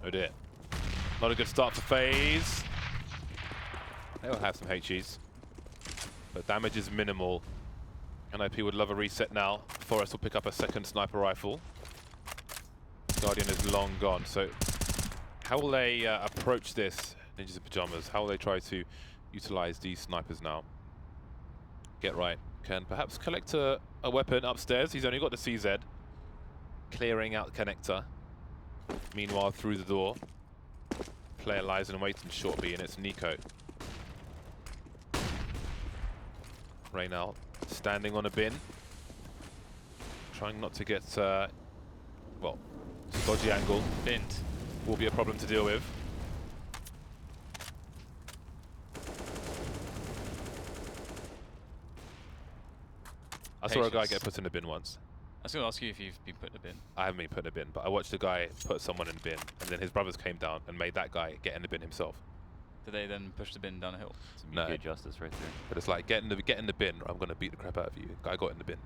Oh dear. Not a good start for FaZe. They'll have some HEs, but damage is minimal. NIP would love a reset now. Forest will pick up a second sniper rifle. Guardian is long gone, so how will they approach this, Ninjas in Pyjamas? How will they try to utilize these snipers now? Get right. Can perhaps collect a weapon upstairs. He's only got the CZ. Clearing out connector. Meanwhile, through the door, player lies and waits in short B, and it's Nico. Reynal standing on a bin. Trying not to get, well, dodgy angle. Bint. Will be a problem to deal with. I saw a guy get put in a bin once. I was going to ask you if you've been put in a bin. I haven't been put in a bin, but I watched a guy put someone in a bin, and then his brothers came down and made that guy get in the bin himself. Did they then push the bin down a hill? Some No. UK justice right there. But it's like, get in the bin, or I'm going to beat the crap out of you. Guy got in the bin.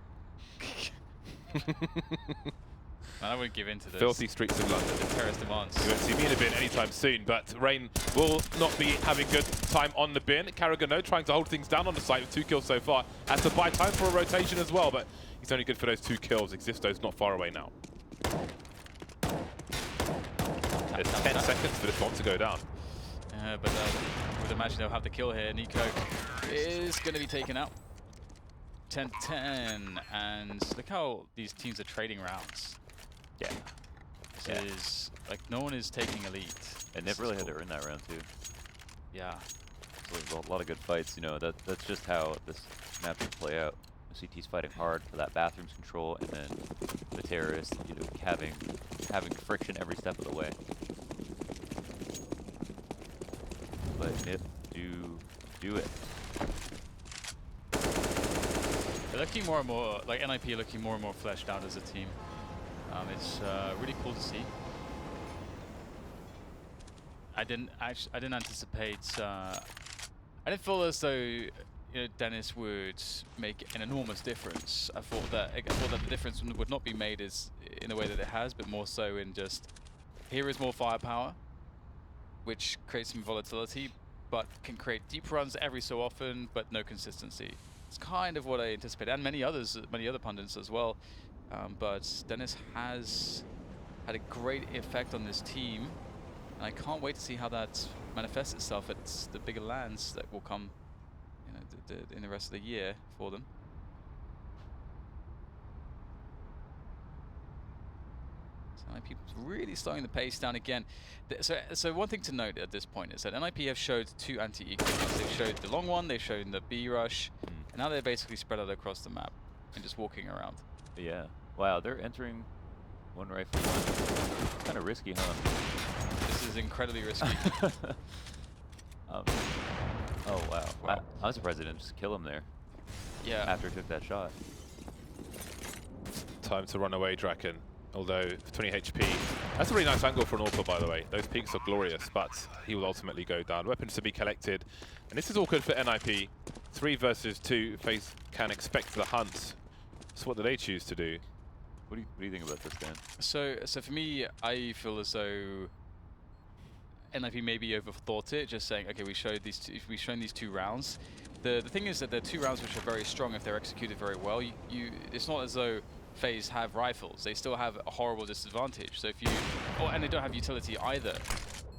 Man, I wouldn't give in to this. Filthy streets of London. The terrorist demands. You won't see me in a bin anytime soon, but Rain will not be having good time on the bin. Carragano trying to hold things down on the site with 2 kills so far. Has to buy time for a rotation as well, but he's only good for those 2 kills. Existo's not far away now. There's 10 seconds for this bomb to go down. But I would imagine they'll have the kill here. Nico is going to be taken out. 10-10, and look how these teams are trading rounds. Yeah. This is, like, no one is taking elite. And they've really had to earn that round too. Yeah. So there's a lot of good fights, you know, that's just how this map should play out. The CT's fighting hard for that bathrooms control, and then the terrorists, you know, having friction every step of the way. But NIP do it. They're looking more and more, like NIP are looking more and more fleshed out as a team. It's really cool to see. I didn't anticipate. I didn't feel as though, you know, Dennis would make an enormous difference. I thought that the difference would not be made in the way that it has, but more so in just here is more firepower, which creates some volatility, but can create deep runs every so often, but no consistency. It's kind of what I anticipated, and many other pundits as well. But Dennis has had a great effect on this team, and I can't wait to see how that manifests itself at the bigger lands that will come, you know, in the rest of the year for them. So NIP really slowing the pace down again. So one thing to note at this point is that NIP have showed 2 anti-equals. They've showed the long one, they've shown the B rush, and now they're basically spread out across the map and just walking around. Yeah. Wow, they're entering one rifle. Kind of risky, huh? This is incredibly risky. Oh wow. I'm surprised they didn't just kill him there. Yeah. After he took that shot. Time to run away, Draken. Although 20 HP. That's a really nice angle for an AWP, by the way. Those peaks are glorious, but he will ultimately go down. Weapons to be collected. And this is all good for NIP. 3 versus 2. FaZe can expect the hunt. So what do they choose to do? What do you think about this, Dan? So for me, I feel as though NIP maybe overthought it, just saying, okay, we've shown these 2 rounds. The thing is that they're 2 rounds which are very strong if they're executed very well. It's not as though FaZe have rifles. They still have a horrible disadvantage. So if you, and they don't have utility either,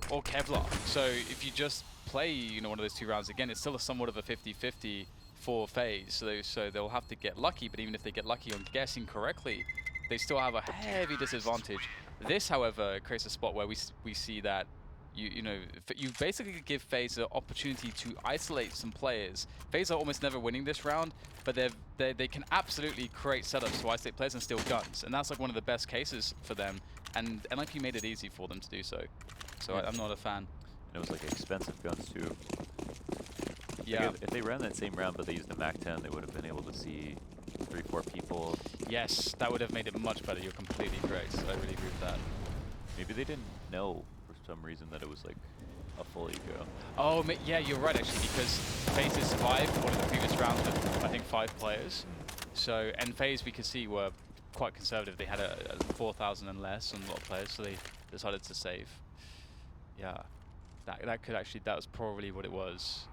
or Kevlar. So if you just play, you know, one of those 2 rounds again, it's still somewhat of a 50-50 for FaZe. So they'll have to get lucky. But even if they get lucky on guessing correctly, they still have a heavy disadvantage. This, however, creates a spot where we see that you basically give FaZe the opportunity to isolate some players. FaZe are almost never winning this round, but they can absolutely create setups to isolate players and steal guns, and that's like one of the best cases for them. And NIP made it easy for them to do so. So Yeah. I'm not a fan. And it was like expensive guns too. Yeah. Like if they ran that same round but they used the MAC-10, they would have been able to see 3-4 people. Yes, that would have made it much better. You're completely correct. I really agree with that. Maybe they didn't know for some reason that it was like a full eco. Oh, yeah, you're right actually, because FaZe has survived one of the previous rounds with, I think, 5 players. So, and FaZe, we could see, were quite conservative. They had a 4,000 and less on a lot of players, so they decided to save. Yeah, that could actually, that was probably what it was.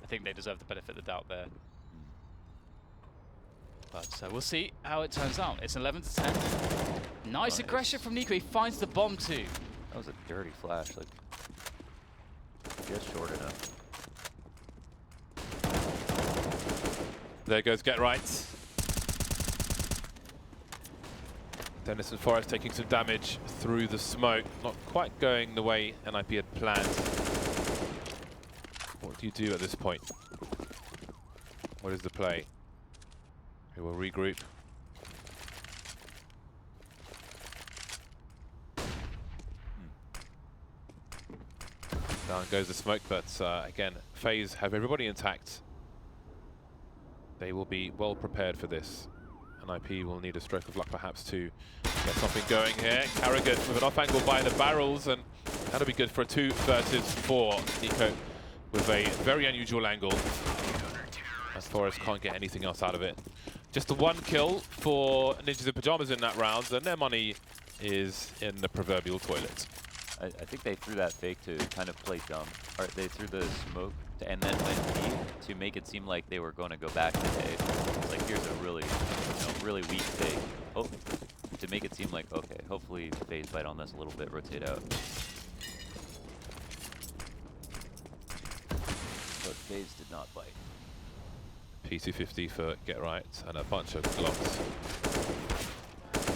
think they deserve the benefit of the doubt there. But we'll see how it turns out. It's 11 to 10. Nice aggression from Nico. He finds the bomb too. That was a dirty flash. Like, just short enough. There goes Get Right. Dennis and Forrest taking some damage through the smoke. Not quite going the way NIP had planned. What do you do at this point? What is the play? We will regroup. Down goes the smoke, but again, FaZe have everybody intact. They will be well prepared for this. NIP will need a stroke of luck perhaps to get something going here. Carrigan with an off angle by the barrels, and that'll be good for a 2 versus 4. Nico with a very unusual angle, as Forrest can't get anything else out of it. Just the 1 kill for Ninjas in Pajamas in that round, and their money is in the proverbial toilet. I think they threw that fake to kind of play dumb. Or they threw the smoke and then went B to make it seem like they were going to go back to A. It's like, here's a really, really weak fake. Oh, to make it seem like, okay, hopefully FaZe bite on this a little bit, rotate out. But FaZe did not bite. P250 for Get Right and a bunch of Glocks.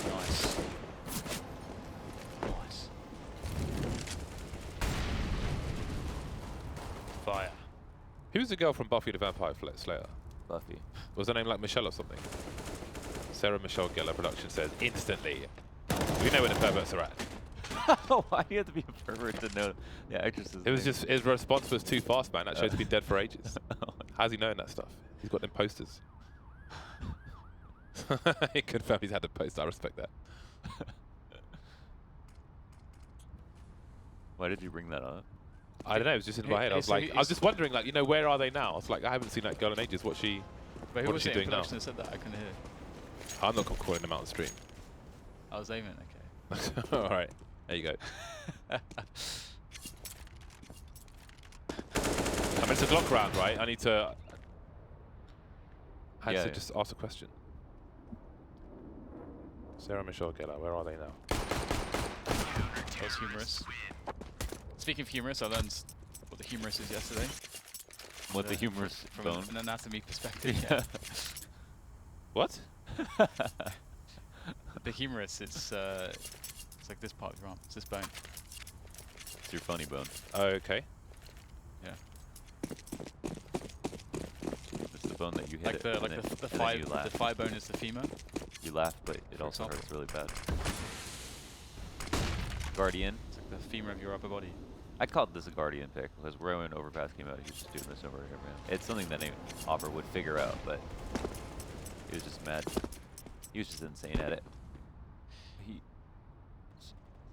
Nice. Nice. Fire. Who's the girl from Buffy the Vampire Slayer? Buffy. Was her name like Michelle or something? Sarah Michelle Gellar production says instantly. We know where the perverts are at. Why do you have to be a pervert to know the actress's It was name? just, his response was too fast, man. That show's been dead for ages. How's he knowing that stuff? He's got them posters. He confirmed he's had the post. I respect that. Why did you bring that up? I don't know. It was just in my head. I was like, I was just wondering, like, you know, where are they now? I was like, I haven't seen that girl in ages. What's she? Wait, who What was is she it in doing now? production that said that? I couldn't hear. I'm not calling them out on stream. I was aiming. Okay. All right, there you go. I mean, it's a Glock round, right? I need to. I had to just ask a question. Sarah Michelle Gellar, where are they now? That was humorous. Speaking of humorous, I learned what the humorous is yesterday. What the humorous from bone? an anatomy perspective. Yeah. What? The humerus, it's like this part of your arm. It's this bone. It's your funny bone. Okay. Yeah. It's the bone that you hit Like it, the and like then- the and then you laugh. thigh bone is the femur. You laugh, but it For also example. hurts really bad. Guardian. It's like the femur of your upper body. I called this a Guardian pick because when Overpass came out, he was just doing this over here, man. It's something that any Opera would figure out, but he was just mad. He was just insane at it.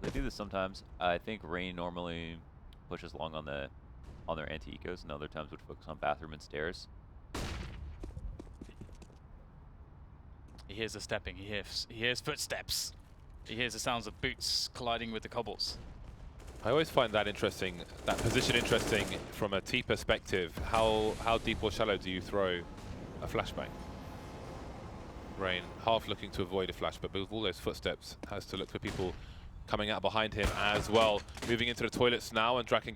They do this sometimes. I think Rain normally pushes long on their anti-ecos, and other times would focus on bathroom and stairs. He hears the stepping. He hears footsteps. He hears the sounds of boots colliding with the cobbles. I always find that interesting, that position interesting from a T perspective. How deep or shallow do you throw a flashbang? Rain, half looking to avoid a flash, but with all those footsteps, has to look for people coming out behind him as well. Moving into the toilets now, and Draken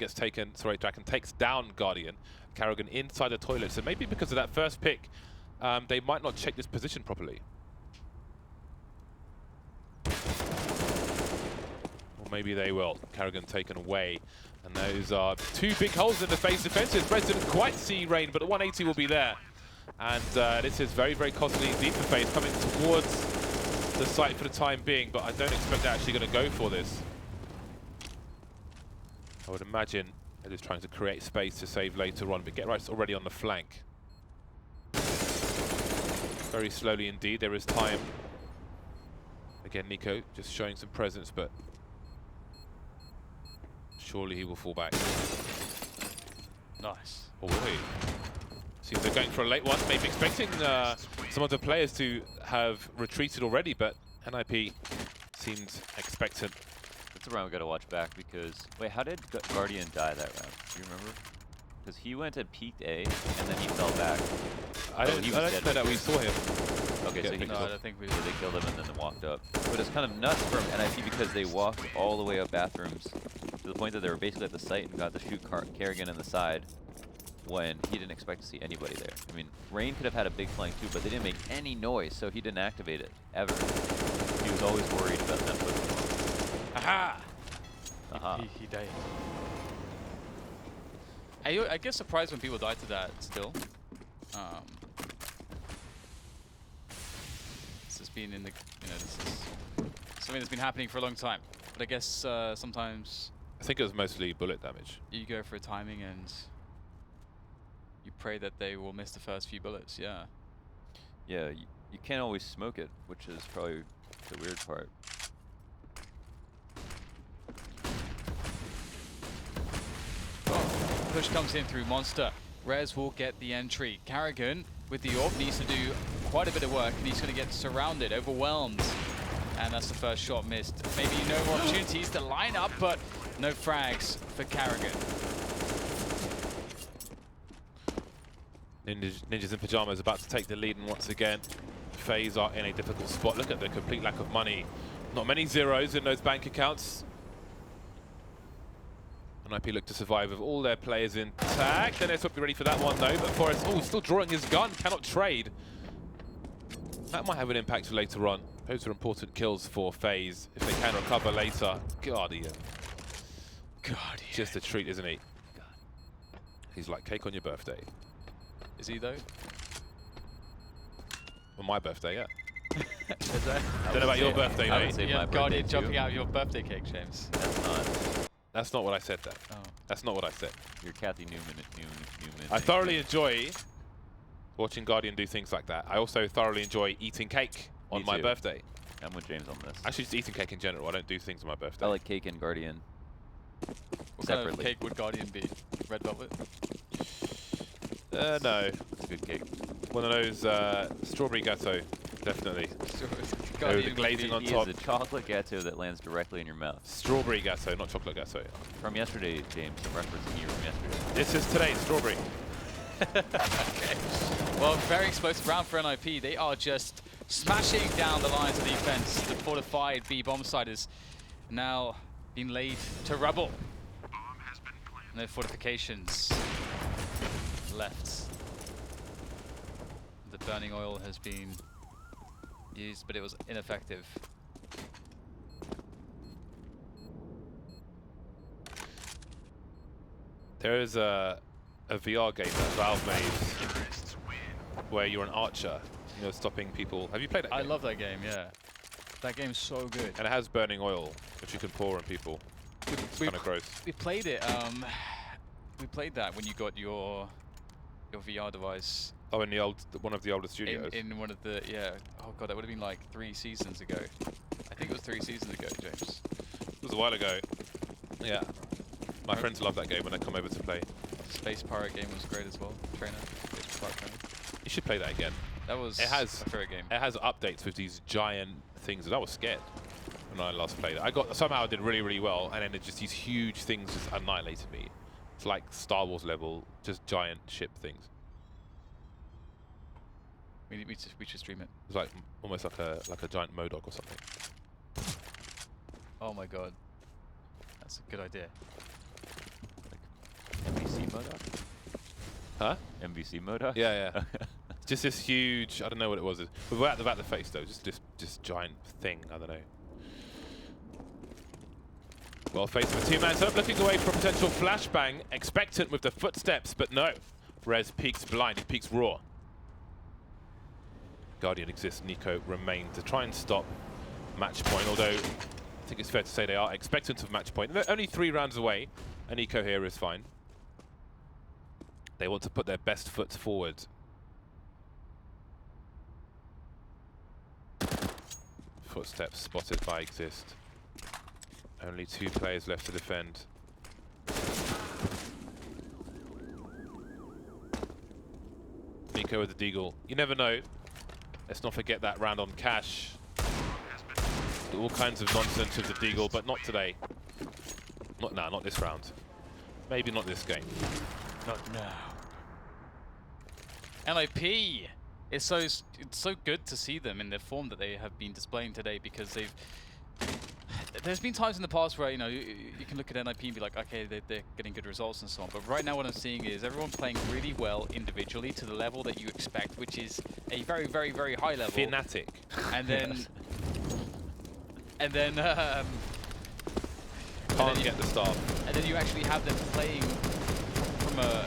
takes down Guardian. Carrigan inside the toilets, and maybe because of that first pick, they might not check this position properly. Or maybe they will. Carrigan taken away, and those are 2 big holes in the FaZe defenses. Reds didn't quite see Rain, but the 180 will be there. And this is very, very costly indeed for FaZe, coming towards the site for the time being, but I don't expect they're actually going to go for this. I would imagine they're just trying to create space to save later on, but Get Right's already on the flank. Very slowly indeed, there is time. Again, Nico just showing some presence, but surely he will fall back. Nice. Oh, wait. Seems they're going for a late one, maybe expecting some of the players to have retreated already, but NIP seemed expectant. That's a round we gotta watch back because... Wait, how did Guardian die that round? Do you remember? Because he went and peeked A, and then he fell back. I don't know that we saw him. Okay, so he No, I don't think we so they killed him and then walked up. But it's kind of nuts from NIP because they walked all the way up bathrooms to the point that they were basically at the site and got to shoot Kerrigan in the side when he didn't expect to see anybody there. I mean, Rain could have had a big flank too, but they didn't make any noise, so he didn't activate it, ever. He was always worried about them putting. Aha! Aha. He died. I get surprised when people die to that still. This has been in the, this is something that's been happening for a long time. But I guess sometimes I think it was mostly bullet damage. you go for a timing and you pray that they will miss the first few bullets. Yeah. Yeah, you can't always smoke it, which is probably the weird part. Oh, push comes in through Monster. Rez will get the entry. Kerrigan with the orb needs to do quite a bit of work, and he's going to get surrounded, overwhelmed. And that's the first shot missed. Maybe no more opportunities to line up, but no frags for Kerrigan. Ninjas in Pyjamas about to take the lead, and once again, FaZe are in a difficult spot. Look at the complete lack of money. Not many zeros in those bank accounts. And IP look to survive with all their players intact. Then they're be ready for that one though, but Forrest, still drawing his gun, cannot trade. That might have an impact later on. Those are important kills for FaZe if they can recover later. Guardian. Just a treat, isn't he? He's like cake on your birthday. Is he though? On my birthday, yeah. Is that? Don't know about your birthday, I would mate. say Yeah, my Guardian birthday jumping too. out of your birthday cake, James. That's not That's not what I said there. Oh. That's not what I said. your Kathy Newman. I thoroughly enjoy watching Guardian do things like that. I also thoroughly enjoy eating cake on Me my too. birthday. I'm with James on this. Actually, just eating cake in general. I don't do things on my birthday. I like cake and Guardian. What kind of Separately. cake would Guardian be? Red velvet? No. It's a good cake. One of those strawberry gâteau, definitely. the Guardian glazing would on be- top. It's a chocolate gâteau that lands directly in your mouth. Strawberry gâteau, not chocolate gâteau. From yesterday, James, I'm referencing you from yesterday. This is today's strawberry. Okay. Well, very explosive round for NIP. They are just smashing down the lines of defense. The fortified B bomb site is now being laid to rubble. No fortifications left. The burning oil has been used, but it was ineffective. There is a VR game that Valve made where you're an archer. You're stopping people. Have you played that game? I love that game, yeah. That game's so good. And it has burning oil, which you can pour on people. It's kind of gross. We played it. We played that when you got your VR device Oh, in the one of the older studios. in one of the Oh god, that would have been like 3 seasons ago. I think it was 3 seasons ago, James. It was a while ago. Yeah. My friends love that game when they come over to play. Space Pirate game was great as well. Trainer. Space Pirate Trainer. You should play that again. That was It has- my favorite game. It has updates with these giant things, and I was scared when I last played it. Somehow I did really, really well, and then just these huge things just annihilated me. It's like Star Wars level, just giant ship things. We should stream it. It's like almost like a giant MODOK or something. Oh my god. That's a good idea. MVC Moda? Huh? MVC Moda? Yeah, yeah. Just this huge, I don't know what it was. Without the face though, just this giant thing, I don't know. Well, faced with 2-man setup, looking away for a potential flashbang, expectant with the footsteps, but no. Rez peeks blind, he peeks raw. Guardian exists, Nico remains to try and stop match point, although I think it's fair to say they are expectant of match point. They're only 3 rounds away, and Nico here is fine. They want to put their best foot forward. Footsteps spotted by Exist. Only 2 players left to defend. Nico with the deagle. You never know. Let's not forget that round on Cash. All kinds of nonsense with the deagle, but not today. Not this round. Maybe not this game. Not now. NIP! It's so good to see them in the form that they have been displaying today, because there's been times in the past where, you know, you can look at NIP and be like, okay, they're getting good results and so on. But right now what I'm seeing is everyone playing really well individually to the level that you expect, which is a very, very, very high level. Fanatic. And then... Can't get the start. And then you actually have them playing from a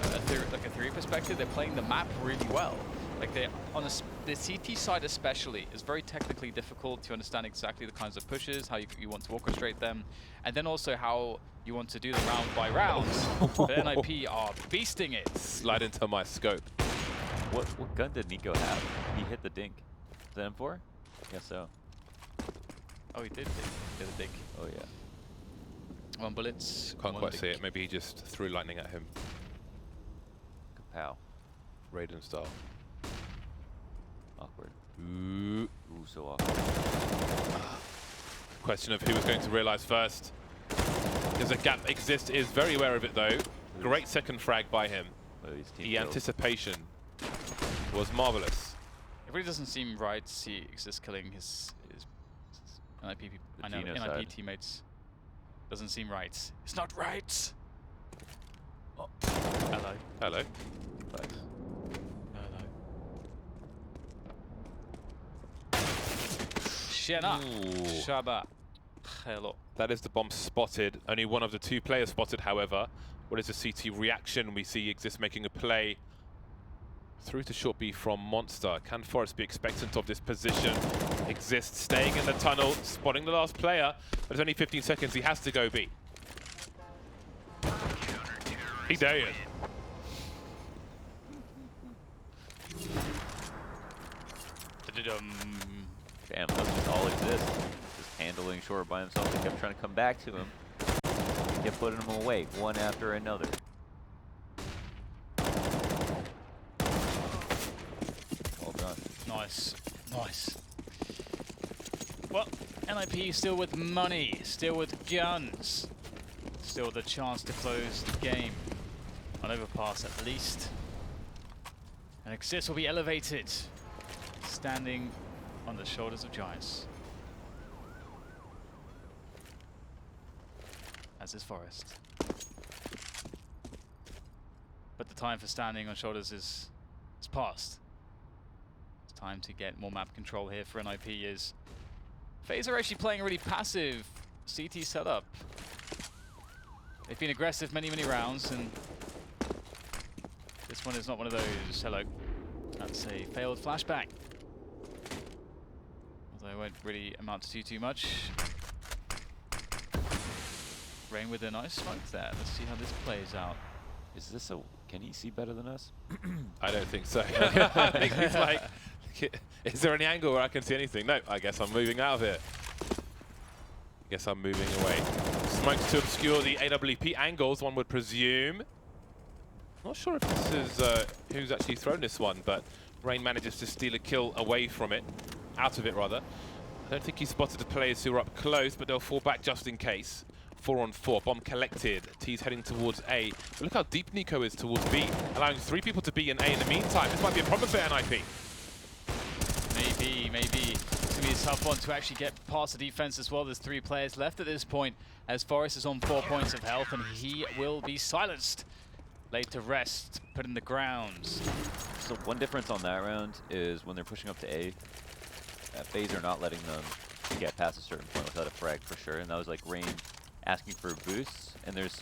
theory perspective. They're playing the map really well. Like they're on the CT side especially is very technically difficult to understand exactly the kinds of pushes, how you want to orchestrate them, and then also how you want to do them round by round. But NIP are beasting it. Slide into my scope. What gun did Nico have? He hit the dink. Is that M4? Guess so. Oh, he did get a dig. Oh yeah. 1 bullets. Can't one quite dig. see it. Maybe he just threw lightning at him. Kapow. Raiden style. Awkward. Ooh. Ooh, so awkward. Question of who was going to realise first. Does a gap exist? Is very aware of it though. Great second frag by him. Oh, his team The killed. anticipation was marvellous. It really doesn't seem right to see ECS killing his NIP, The I know, genocide. NIP teammates. Doesn't seem right. It's not right! Oh. Hello. Hello. Nice. Shena. Ooh. Shaba. Hello. That is the bomb spotted. Only one of the 2 players spotted, however. What is the CT reaction? We see Exist making a play through to short B from Monster. Can Forest be expectant of this position? Exist staying in the tunnel, spotting the last player, but it's only 15 seconds. He has to go B. He dared. Damn, that's just all Exist. Just handling short by himself. They kept trying to come back to him. He kept putting them away, one after another. All done. Nice. Nice. Well, NIP still with money, still with guns, still with a chance to close the game. On Overpass at least. And Exist will be elevated, standing on the shoulders of giants. As is Forest. But the time for standing on shoulders is past. It's time to get more map control here for NIP. Is FaZe are actually playing a really passive CT setup. They've been aggressive many rounds, and this one is not one of those. Hello. That's a failed flashback. Although it won't really amount to too much. Rain with a nice smoke there. Let's see how this plays out. Is this a... Can he see better than us? I don't think so. I think he's like, is there any angle where I can see anything? No, I guess I'm moving out of here. I guess I'm moving away. Smokes to obscure the AWP angles, one would presume. Not sure if this is who's actually thrown this one, but Rain manages to steal a kill away from it, out of it rather. I don't think he spotted the players who are up close, but they'll fall back just in case. 4 on 4, bomb collected. T's heading towards A. But look how deep Nico is towards B, allowing 3 people to be in A in the meantime. This might be a problem for NIP. Maybe. It's going to be a tough one to actually get past the defense as well. There's 3 players left at this point, as Forest is on 4 points of health, and he will be silenced. Laid to rest, put in the grounds. So one difference on that round is when they're pushing up to A, FaZe are not letting them get past a certain point without a frag for sure, and that was like Rain asking for boosts, and there's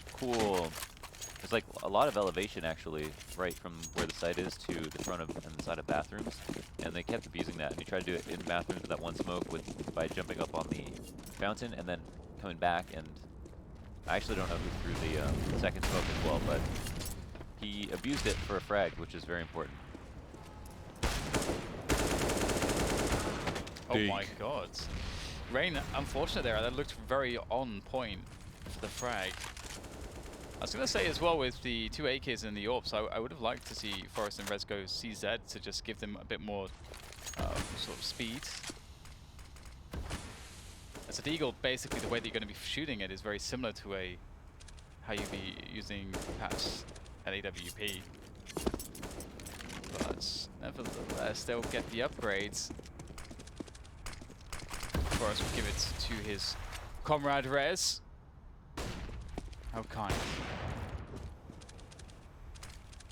like a lot of elevation actually right from where the site is to the front of and the side of bathrooms, and they kept abusing that, and he tried to do it in bathrooms with that one smoke by jumping up on the fountain and then coming back, and I actually don't know who threw the second smoke as well, but he abused it for a frag, which is very important. Oh my god. Rain, unfortunate there. That looked very on point for the frag. I was going to say as well, with the 2 AKs and the AWPs, I would have liked to see Forest and Rez go CZ to just give them a bit more sort of speed. As a Deagle, basically the way that you're going to be shooting it is very similar to how you'd be using perhaps at AWP. But nevertheless, they'll get the upgrades. Forrest will give it to his comrade Rez. How kind.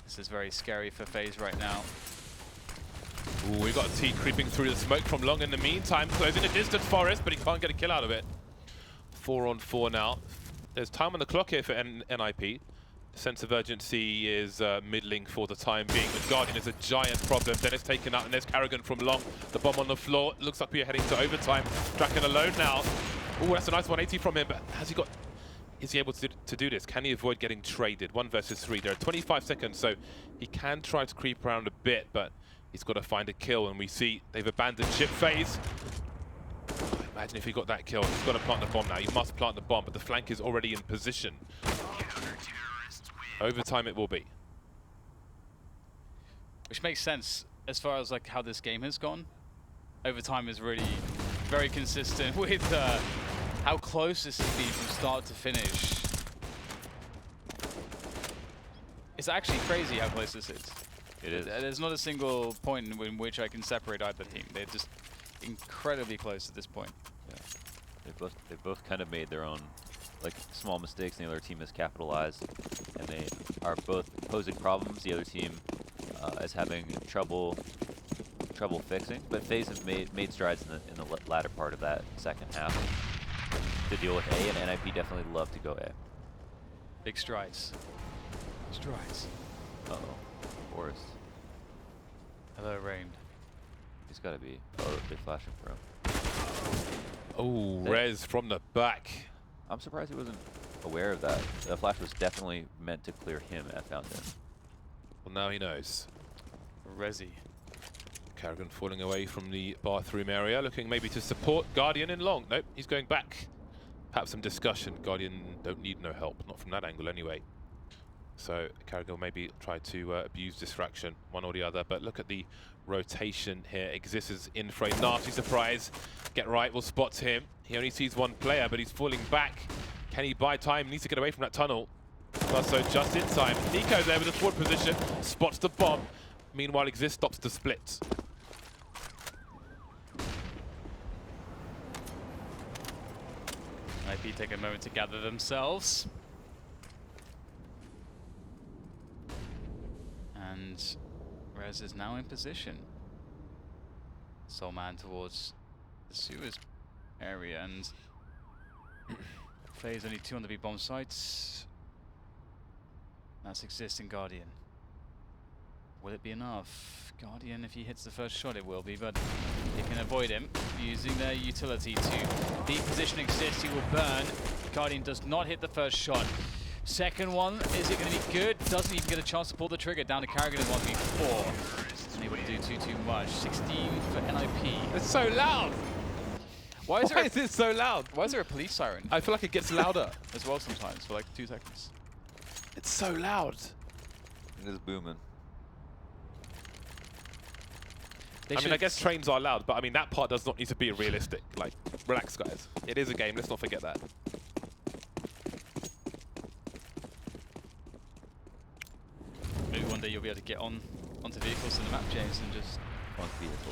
This is very scary for FaZe right now. Ooh, we've got T creeping through the smoke from long in the meantime, closing the distance Forrest, but he can't get a kill out of it. 4 on 4 now. There's time on the clock here for NIP. Sense of urgency is middling for the time being, but Guardian is a giant problem. Dennis taken out, and there's Carrigan from long. The bomb on the floor. Looks like we are heading to overtime. Draken alone now. Oh, that's a nice 180 from him, but has he got... Is he able to do this? Can he avoid getting traded? 1 versus 3. There are 25 seconds, so he can try to creep around a bit, but he's got to find a kill, and we see they've abandoned ship phase. Imagine if he got that kill. He's got to plant the bomb now. He must plant the bomb, but the flank is already in position. Overtime it will be. Which makes sense as far as like how this game has gone. Overtime is really very consistent with how close this has been from start to finish. It's actually crazy how close this is. It is. There's not a single point in which I can separate either team. They're just incredibly close at this point. Yeah. They both kind of made their own like small mistakes, and the other team has capitalized, and they are both posing problems. The other team is having trouble fixing, but FaZe have made strides in the latter part of that second half to deal with A, and NIP definitely love to go A. Big strides. Strides. Uh-oh. Forrest. Hello, Rain. He's got to be. Oh, they're flashing for him. Oh, Rez from the back. I'm surprised he wasn't aware of that. The flash was definitely meant to clear him at Fountain. Well, now he knows. Rezi. Carrigan falling away from the bathroom area, looking maybe to support Guardian in long. Nope, he's going back. Perhaps some discussion. Guardian don't need no help, not from that angle anyway. So Carrigan will maybe try to abuse distraction, one or the other. But look at the rotation here. Exists is in for a nasty surprise. Get right will spot him. He only sees one player, but he's falling back. Can he buy time? Needs to get away from that tunnel. Does so just in time. Nico there with a forward position, spots the bomb. Meanwhile, Exist stops the split. IP take a moment to gather themselves. And Rez is now in position. Soul Man towards the sewers area, and FaZe only 2 on the B bomb sites. That's Exist in Guardian. Will it be enough? Guardian, if he hits the first shot, it will be, but they can avoid him using their utility to deposition Exist. He will burn. Guardian does not hit the first shot. Second one, is it going to be good? Doesn't even get a chance to pull the trigger. Down to Carrigan in 1v4. Unable to do too much. 16 for NIP. It's so loud. Why is it so loud? Why is there a police siren I feel like it gets louder. as well sometimes for like 2 seconds? It's so loud. It is booming. I guess trains are loud, but I mean, that part does not need to be realistic. Like, relax, guys. It is a game. Let's not forget that. Maybe one day you'll be able to get onto vehicles in the map, James, and just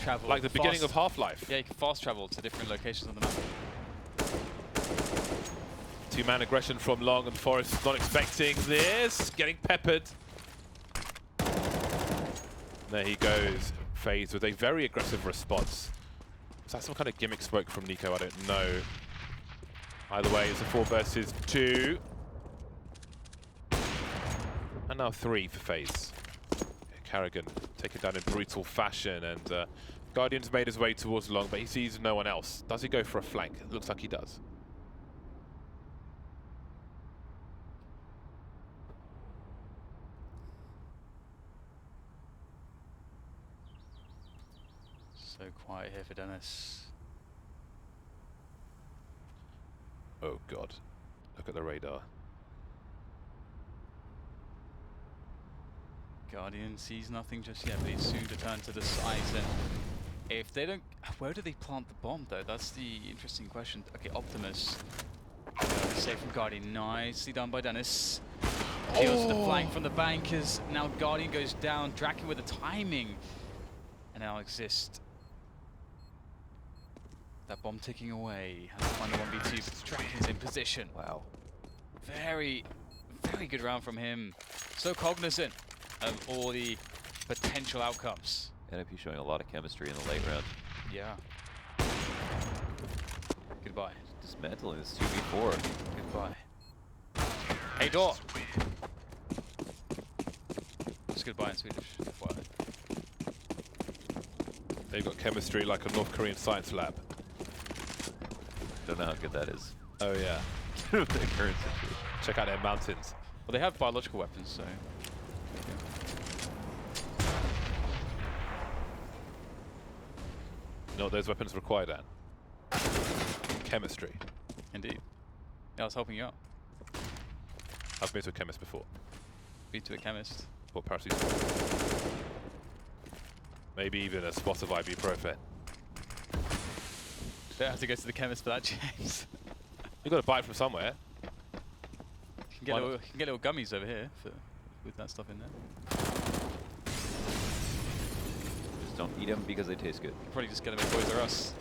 travel. Like the beginning of Half-Life. Yeah, you can fast travel to different locations on the map. 2-man aggression from Long, and Forrest not expecting this. Getting peppered. There he goes. FaZe with a very aggressive response. Is that some kind of gimmick smoke from Nico? I don't know. Either way, it's a 4 versus 2. And now 3 for FaZe. Carrigan taken down in brutal fashion, and Guardian's made his way towards Long, but he sees no one else. Does he go for a flank? It looks like he does. So quiet here for Dennis. Oh god. Look at the radar. Guardian sees nothing just yet, but he's soon to turn to the side. And if they don't, where do they plant the bomb though? That's the interesting question. Okay, Optimus. Safe from Guardian, nicely done by Dennis. Peels the flank from the bankers. Now Guardian goes down. Draken with the timing. And now Exist. That bomb ticking away. Has to find the 1v2, but Draken's in position. Wow. Very, very good round from him. So cognizant of all the potential outcomes. NIP showing a lot of chemistry in the late round. Yeah. Goodbye. Dismantling this 2v4. Goodbye. Hey, door. Just goodbye in Swedish. FYI. They've got chemistry like a North Korean science lab. Don't know how good that is. Oh yeah. The current situation. Check out their mountains. Well, they have biological weapons, so. You know what those weapons require, Dan? Chemistry. Indeed. Yeah, I was helping you out. I've been to a chemist before. Be to a chemist. For paracetamol. Maybe even a spot of ibuprofen. Don't have to go to the chemist for that, James. You've got to buy it from somewhere. You can get little gummies over here with that stuff in there. Just don't eat them because they taste good. Probably just get them in Toys R Us.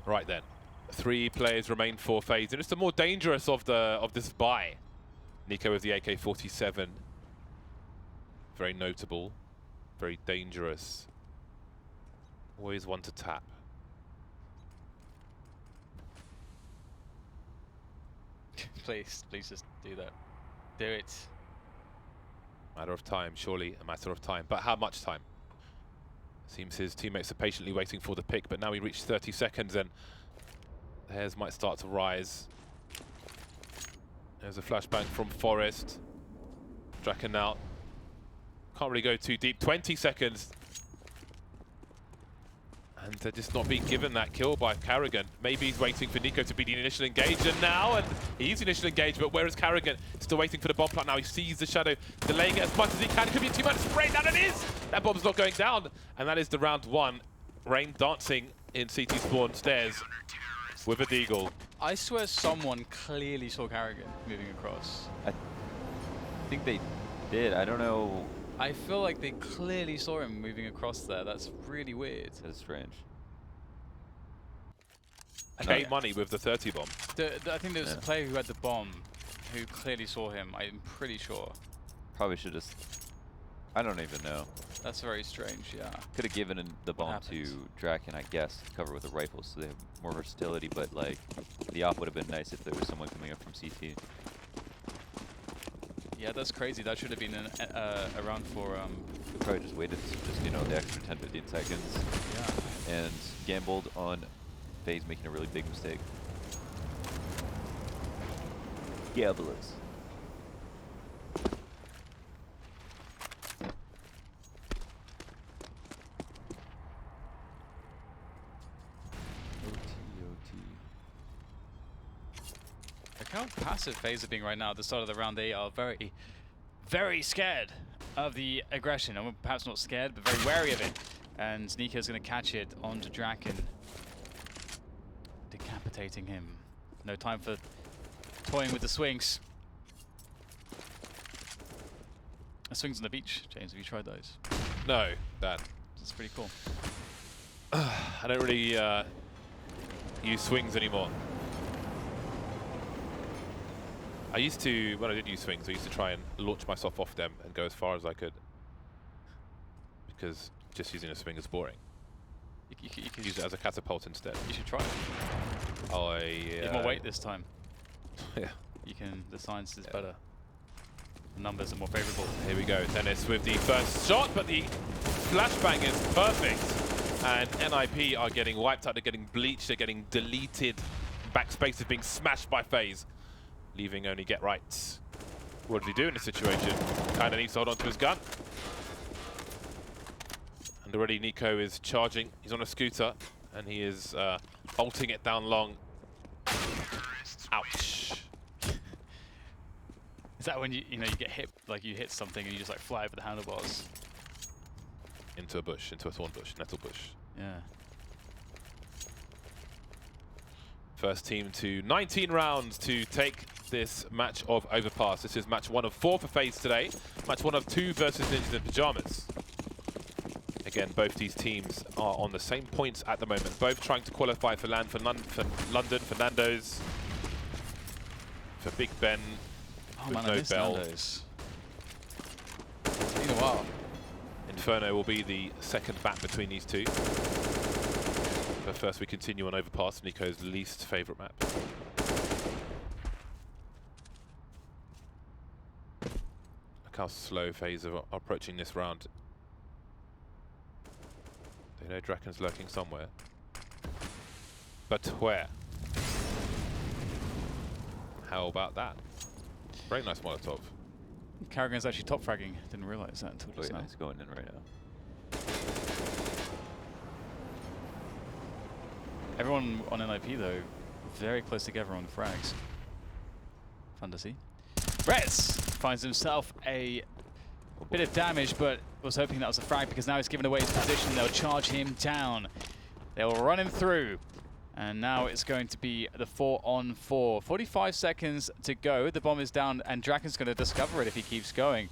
Right then. 3 players remain for FaZe, and it's the more dangerous of this buy. Nico with the AK-47. Very notable. Very dangerous. Always one to tap. Please just do that. Do it. Matter of time, surely a matter of time. But how much time? Seems his teammates are patiently waiting for the pick, but now we reach 30 seconds and the hairs might start to rise. There's a flashbang from Forest. Draken out. Can't really go too deep. 20 seconds. And they're just not being given that kill by Carrigan. Maybe he's waiting for Nico to be the initial engager now, and he's the initial engage, but where is Carrigan? Still waiting for the bomb plant now. He sees the shadow, delaying it as much as he can. It could be a 2-man spray. That it is! That bomb's not going down. And that is the round 1. Rain dancing in CT spawn stairs with a deagle. I swear someone clearly saw Carrigan moving across. I think they did. I don't know. I feel like they clearly saw him moving across there. That's really weird. That's strange. K Money with the 30 bomb. I think there was a player who had the bomb who clearly saw him. I'm pretty sure. Probably should just. I don't even know. That's very strange, yeah. Could have given the bomb happens? to Draken, I guess, to cover with a rifle so they have more versatility, but like, the op would have been nice if there was someone coming up from CT. Yeah, that's crazy. That should have been a round for... We probably just waited, just, you know, the extra 10-15 seconds. Yeah. And gambled on FaZe making a really big mistake. Gamblers. Look how passive FaZe are being right now at the start of the round. They are very, very scared of the aggression. Or perhaps not scared, but very wary of it. And Nico's going to catch it onto Draken. Decapitating him. No time for toying with the swings. Swings on the beach, James. Have you tried those? No, Dan. It's pretty cool. I don't really use swings anymore. I used to, when I did use swings, I used to try and launch myself off them and go as far as I could. Because just using a swing is boring. You could Use it as a catapult instead. You should try it. You have more weight this time. Yeah. You can. The science is better. The numbers are more favourable. Here we go. Dennis with the first shot, but the flashbang is perfect. And NIP are getting wiped out. They're getting bleached. They're getting deleted. Backspace is being smashed by FaZe, leaving only Get Right. What does he do in this situation? Kind of needs to hold on to his gun. And already Nico is charging. He's on a scooter, and he is bolting it down long. Ouch. Is that when you get hit, like you hit something and you just like fly over the handlebars? Into a bush, into a thorn bush, nettle bush. Yeah. First team to 19 rounds to take this match of Overpass. This is match 1 of 4 for FaZe today. Match 1 of 2 versus Ninjas in Pyjamas. Again, both these teams are on the same points at the moment. Both trying to qualify for London, for Nando's, for Big Ben, with man, no I miss bell. Nando's. It's been a while. Inferno will be the second bat between these two. But first we continue on Overpass, Nico's least favourite map. Look how slow FaZe are approaching this round. They know Draken's lurking somewhere. But where? How about that? Very nice Molotov. Carrigan's actually top fragging. Didn't realize that until just now. He's going in right now. Everyone on NIP though, very close together on the frags. Fun to see. Retz finds himself a bit of damage, but was hoping that was a frag because now he's given away his position. They'll charge him down. They'll run him through. And now it's going to be the 4-on-4. 45 seconds to go. The bomb is down, and Draken's going to discover it if he keeps going.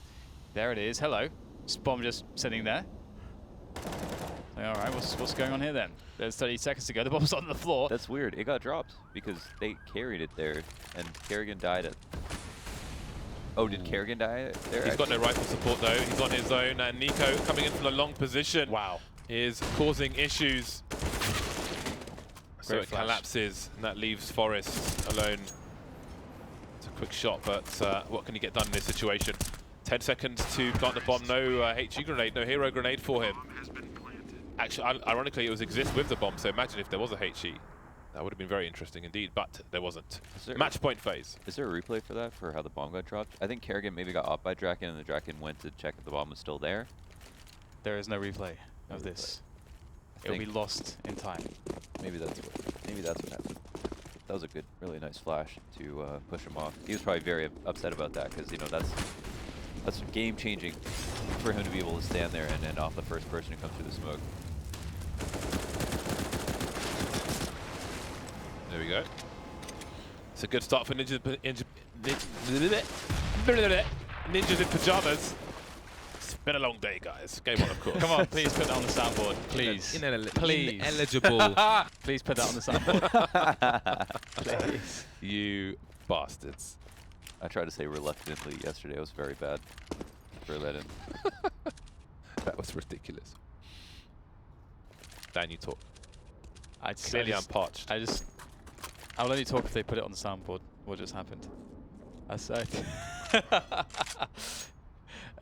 There it is. Hello. This bomb just sitting there. All right, what's going on here then? There's 30 seconds to go. The bomb's on the floor. That's weird. It got dropped because they carried it there, and Kerrigan died at... Oh, did Kerrigan die there? He's got no rifle support though. He's on his own, and Nico coming in from a long position. Wow. Is causing issues. So Great it flash. collapses, and that leaves Forest alone. It's a quick shot, but what can he get done in this situation? 10 seconds to plant the bomb. No HE grenade, no hero grenade for him. Actually, ironically, it was exist with the bomb, so imagine if there was a HE. That would have been very interesting indeed, but there wasn't. Match point FaZe. Is there a replay for that, for how the bomb got dropped? I think Kerrigan maybe got off by Draken, and the Draken went to check if the bomb was still there. There is no replay of this. It'll be lost in time. Maybe that's what happened. That was a good, really nice flash to push him off. He was probably very upset about that because, you know, that's game changing for him to be able to stand there and end off the first person who comes through the smoke. There we go. It's a good start for Ninjas in Pyjamas. It's been a long day, guys. Game on, of course. Come on, please put that on the soundboard. Please. Please. Ineligible. Please put that on the soundboard. Please. You bastards. I tried to say reluctantly yesterday. I was very bad. Throw that in. That was ridiculous. Dan, you talk. Clearly Clearly I'm parched. I'll only talk if they put it on the soundboard. What just happened? I said.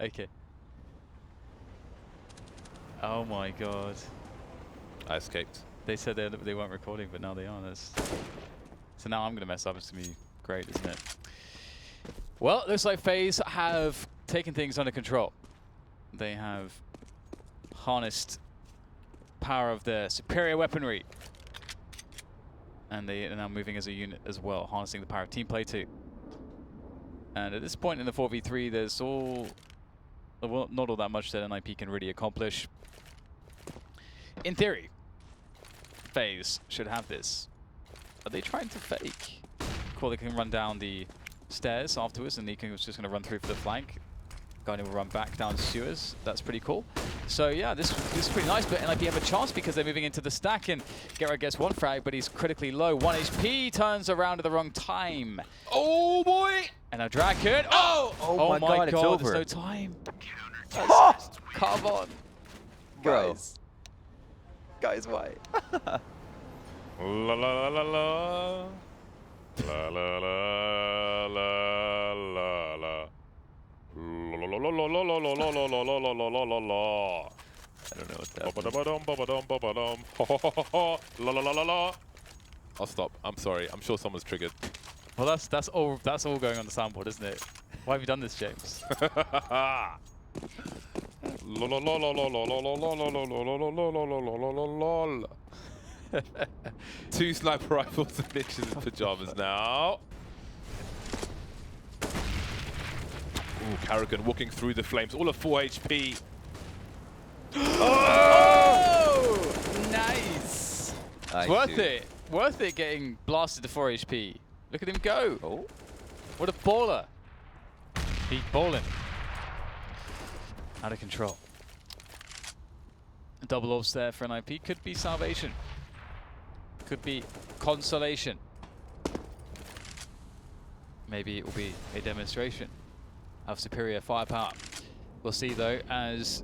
Okay. Oh my god. I escaped. They said they weren't recording, but now they are. So now I'm going to mess up. It's going to be great, isn't it? Well, it looks like FaZe have taken things under control. They have harnessed power of their superior weaponry. And they are now moving as a unit as well, harnessing the power of team play too. And at this point in the 4v3, there's not all that much that NIP can really accomplish. In theory, FaZe should have this. Are they trying to fake? Cool, they can run down the stairs afterwards, and Nico was just going to run through for the flank. Guardian will run back down sewers. That's pretty cool. So yeah, this is pretty nice, but NIP have a chance because they're moving into the stack, and Gerard gets one frag, but he's critically low. 1 HP, turns around at the wrong time. Oh boy! And a Draken. Oh my god, it's over. there's no time. Come on. Bro. Guys, why? La la la la la. La la la la la la. La la la la la la la la la la la la la la la. I don't know what's happening. La la la la la. I'll stop. I'm sorry. I'm sure someone's triggered. Well, that's all going on the soundboard, isn't it? Why have you done this, James? Two sniper rifles and Ninjas in Pyjamas now. Ooh, Carrigan walking through the flames, all of 4 HP. Oh! Nice! It's worth it. Worth it getting blasted to 4 HP. Look at him go. Oh. What a baller. He's balling. Out of control. Double orbs there for NIP. Could be salvation. Could be consolation. Maybe it will be a demonstration of superior firepower. We'll see though, as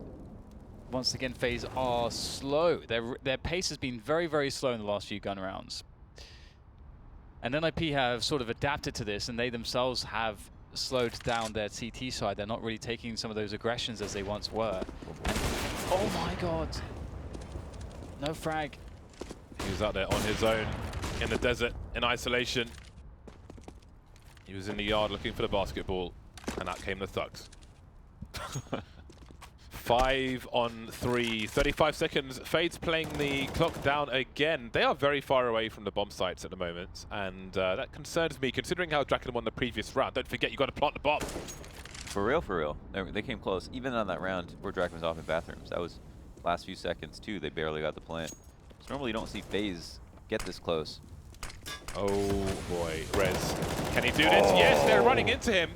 once again FaZe are slow. Their pace has been very, very slow in the last few gun rounds. And NIP have sort of adapted to this, and they themselves have slowed down their CT side. They're not really taking some of those aggressions as they once were. And, oh my god. No frag. He was out there on his own in the desert in isolation. He was in the yard looking for the basketball, and out came the thugs. 5 on 3, 35 seconds. Fade's playing the clock down again. They are very far away from the bomb sites at the moment, and that concerns me considering how Draken won the previous round. Don't forget, you got to plant the bomb. For real, for real. They came close. Even on that round where Draken was off in bathrooms, that was last few seconds too. They barely got the plant. So normally you don't see FaZe get this close. Oh boy, Rez. Can he do this? Yes, they're running into him.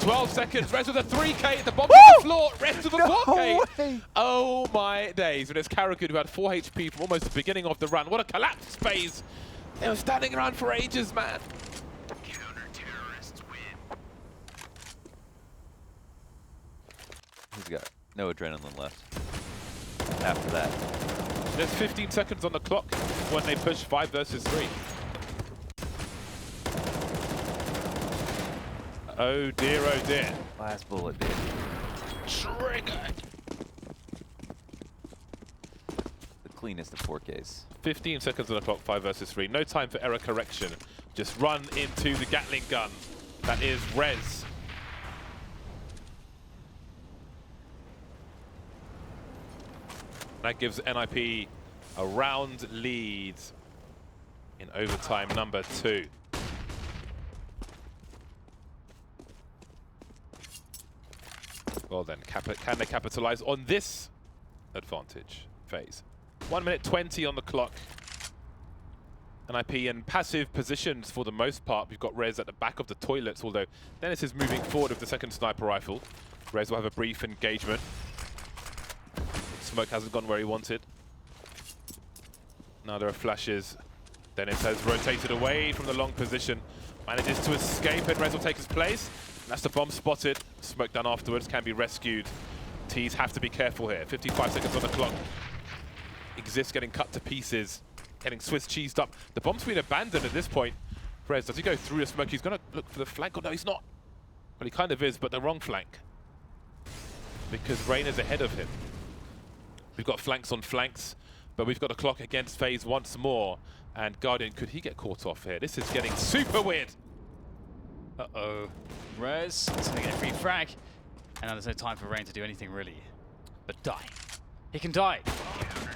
12 seconds, Rez with a 3K, the bomb on the floor, Rez with a 4K. Way. Oh my days, and it's Karagud who had 4 HP from almost the beginning of the run. What a collapse phase. They were standing around for ages, man. Counter-terrorists win. He's got no adrenaline left after that. There's 15 seconds on the clock when they push 5 versus 3. Oh dear, oh dear. Last bullet, dude. Triggered. The cleanest of 4Ks. 15 seconds on the clock, 5 versus 3. No time for error correction. Just run into the Gatling gun. That is Rez. That gives NIP a round lead in overtime number 2. Well then, can they capitalize on this advantage? FaZe. 1 minute 20 on the clock. NIP in passive positions for the most part. We've got Rez at the back of the toilets, although Dennis is moving forward with the second sniper rifle. Rez will have a brief engagement. Smoke hasn't gone where he wanted. Now there are flashes. Dennis has rotated away from the long position. Manages to escape, and Rez will take his place. And that's the bomb spotted. Smoke done afterwards, can be rescued. T's have to be careful here. 55 seconds on the clock. Exists getting cut to pieces. Getting Swiss cheesed up. The bomb's been abandoned at this point. Rez, does he go through the smoke? He's going to look for the flank. Oh, no, he's not. Well, he kind of is, but the wrong flank. Because Rain is ahead of him. We've got flanks on flanks, but we've got a clock against FaZe once more. And Guardian, could he get caught off here? This is getting super weird. Uh-oh. Rez is going to get a free frag. And now there's no time for Rain to do anything really. But die. He can die.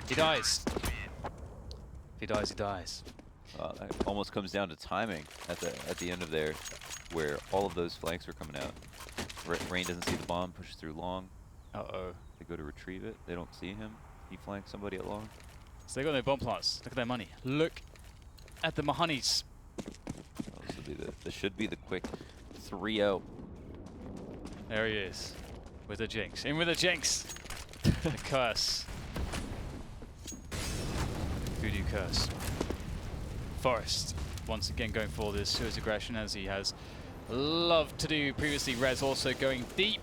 He dies. If he dies, he dies. That almost comes down to timing at the end of there, where all of those flanks are coming out. Rain doesn't see the bomb, pushes through long. Uh-oh. They go to retrieve it. They don't see him. He flanks somebody at long. So they got no bomb plants. Look at their money. Look at the Mahoneys. Oh, this should be the quick 3-0. There he is. With a jinx. In with a jinx. The curse. Voodoo curse. Forest once again going for this Suez aggression, as he has loved to do previously. Rez also going deep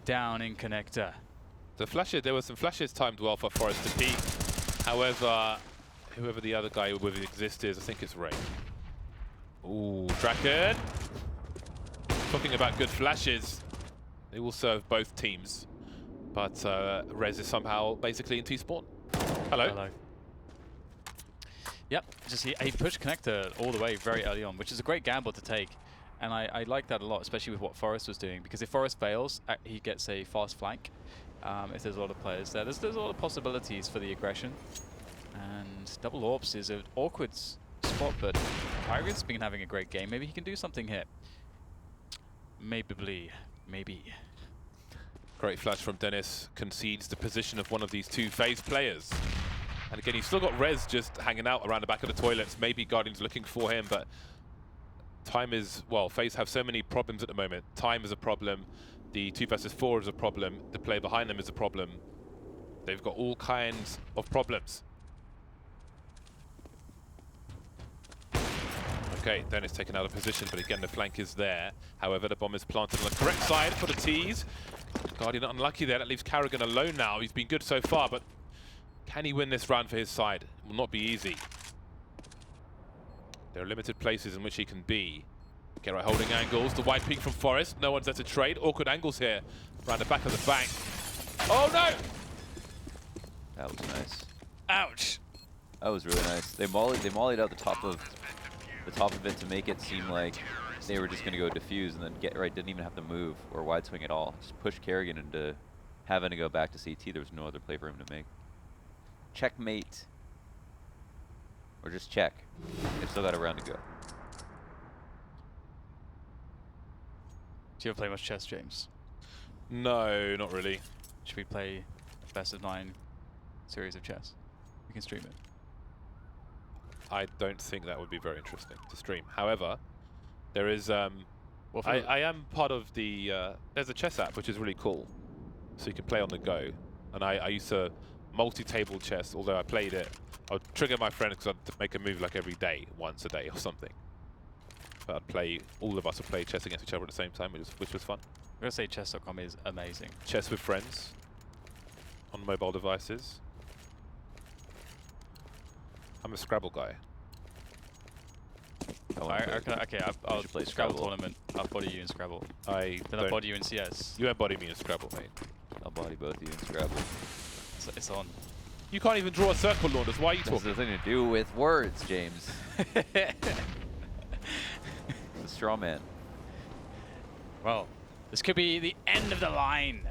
down in connector. The flashes, there were some flashes timed well for Forest to peek. However, whoever the other guy with Exist is, I think it's Rain. Ooh, Draken. Talking about good flashes. They will serve both teams. But Rez is somehow basically in T-spawn. Hello. Hello. Yep, just he pushed connector all the way very early on, which is a great gamble to take. And I like that a lot, especially with what Forest was doing, because if Forest fails, he gets a fast flank. If there's a lot of players there, there's a lot of possibilities for the aggression. And double orbs is an awkward spot, but Pirate's been having a great game. Maybe he can do something here. Maybe. Great flash from Dennis. Concedes the position of one of these two FaZe players. And again, you've still got Rez just hanging out around the back of the toilets. Maybe Guardian's looking for him, but Time is, well, FaZe have so many problems at the moment. Time is a problem. The 2 versus 4 is a problem. The player behind them is a problem. They've got all kinds of problems. Okay, Dennis taken out of position, but again, the flank is there. However, the bomb is planted on the correct side for the T's. Guardian unlucky there. That leaves Carrigan alone now. He's been good so far, but can he win this round for his side? It will not be easy. There are limited places in which he can be. Okay, right, holding angles. The wide peek from Forest. No one's there to trade. Awkward angles here. Around the back of the bank. Oh no! That was nice. Ouch! That was really nice. They mollied out the top of it to make it seem like they were just gonna go defuse and then get right. Didn't even have to move or wide swing at all. Just pushed Kerrigan into having to go back to CT. There was no other play for him to make. Checkmate. Or just check. They've still got a round to go. Do you ever play much chess, James? No, not really. Should we play best of 9 series of chess? We can stream it. I don't think that would be very interesting to stream. However, there is I am part of the there's a chess app which is really cool, so you can play on the go. And I used to multi-table chess, although I played it. I'd trigger my friend because I'd make a move like every day, once a day or something. But I'd play, all of us would play chess against each other at the same time, which was fun. I'm gonna say chess.com is amazing. Chess with friends on mobile devices. I'm a Scrabble guy. Okay, I'll should play Scrabble Scrabble. tournament. I'll body you in Scrabble. I Then I'll don't- body you in CS. You embody me in Scrabble, mate. I'll body both of you in Scrabble. It's on. You can't even draw a circle, Launders. Why are you This has talking? nothing to do with words, James. The straw man. Well, this could be the end of the line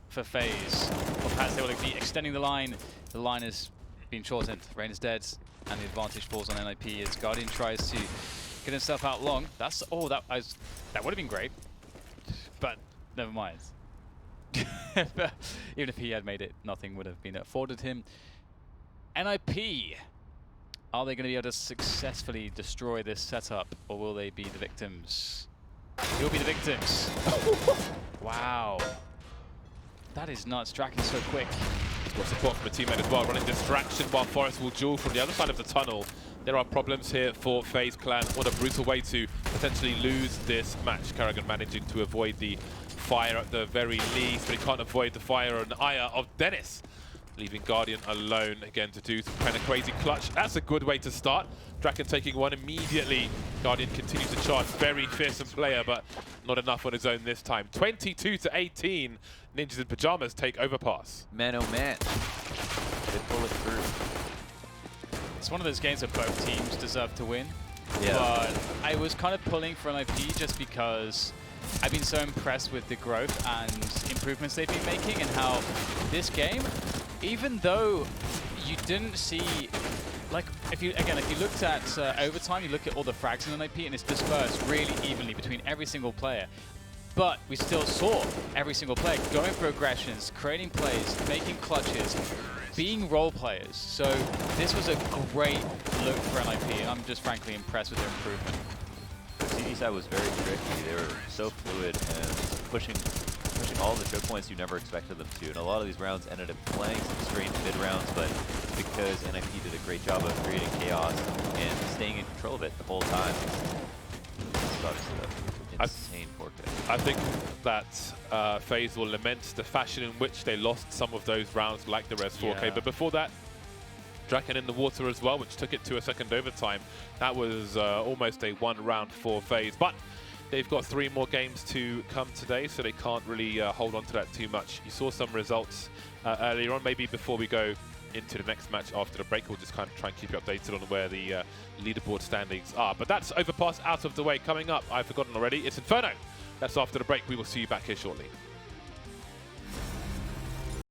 for FaZe. Or perhaps they will be extending the line. The line has been shortened. Rain is dead, and the advantage falls on NIP as Guardian tries to get himself out long. That's that would have been great, but never mind. Even if he had made it, nothing would have been afforded him. NIP, are they going to be able to successfully destroy this setup, or will they be the victims? You'll be the victims. Wow. That is nuts. Draken so quick. Got support from a teammate as well, running distraction while Forest will duel from the other side of the tunnel. There are problems here for FaZe Clan. What a brutal way to potentially lose this match. Carrigan managing to avoid the fire at the very least, but he can't avoid the fire and ire of Dennis, leaving Guardian alone again to do some kind of crazy clutch. That's a good way to start. Draken taking one immediately. Guardian continues to charge. Very fearsome player, but not enough on his own this time. 22-18. Ninjas in Pajamas take Overpass. Man, oh man. They pull it through. It's one of those games that both teams deserve to win. Yeah. But I was kind of pulling for NIP just because I've been so impressed with the growth and improvements they've been making, and how this game, even though you didn't see, like, if you looked at overtime, you look at all the frags in NIP and it's dispersed really evenly between every single player. But we still saw every single player going for aggressions, creating plays, making clutches, being role players. So this was a great look for NIP. I'm just frankly impressed with their improvement. The CD side was very tricky. They were so fluid and pushing all the choke points you never expected them to. And a lot of these rounds ended up playing some strange mid rounds, but because NIP did a great job of creating chaos and staying in control of it the whole time, it's obviously an insane 4K. I think that FaZe will lament the fashion in which they lost some of those rounds like the Res 4K. Yeah. But before that, Draken in the water as well, which took it to a second overtime. That was almost a one round for FaZe. But they've got 3 more games to come today, so they can't really hold on to that too much. You saw some results earlier on. Maybe before we go into the next match after the break, we'll just kind of try and keep you updated on where the leaderboard standings are. But that's Overpass out of the way. Coming up, I've forgotten already, it's Inferno. That's after the break. We will see you back here shortly.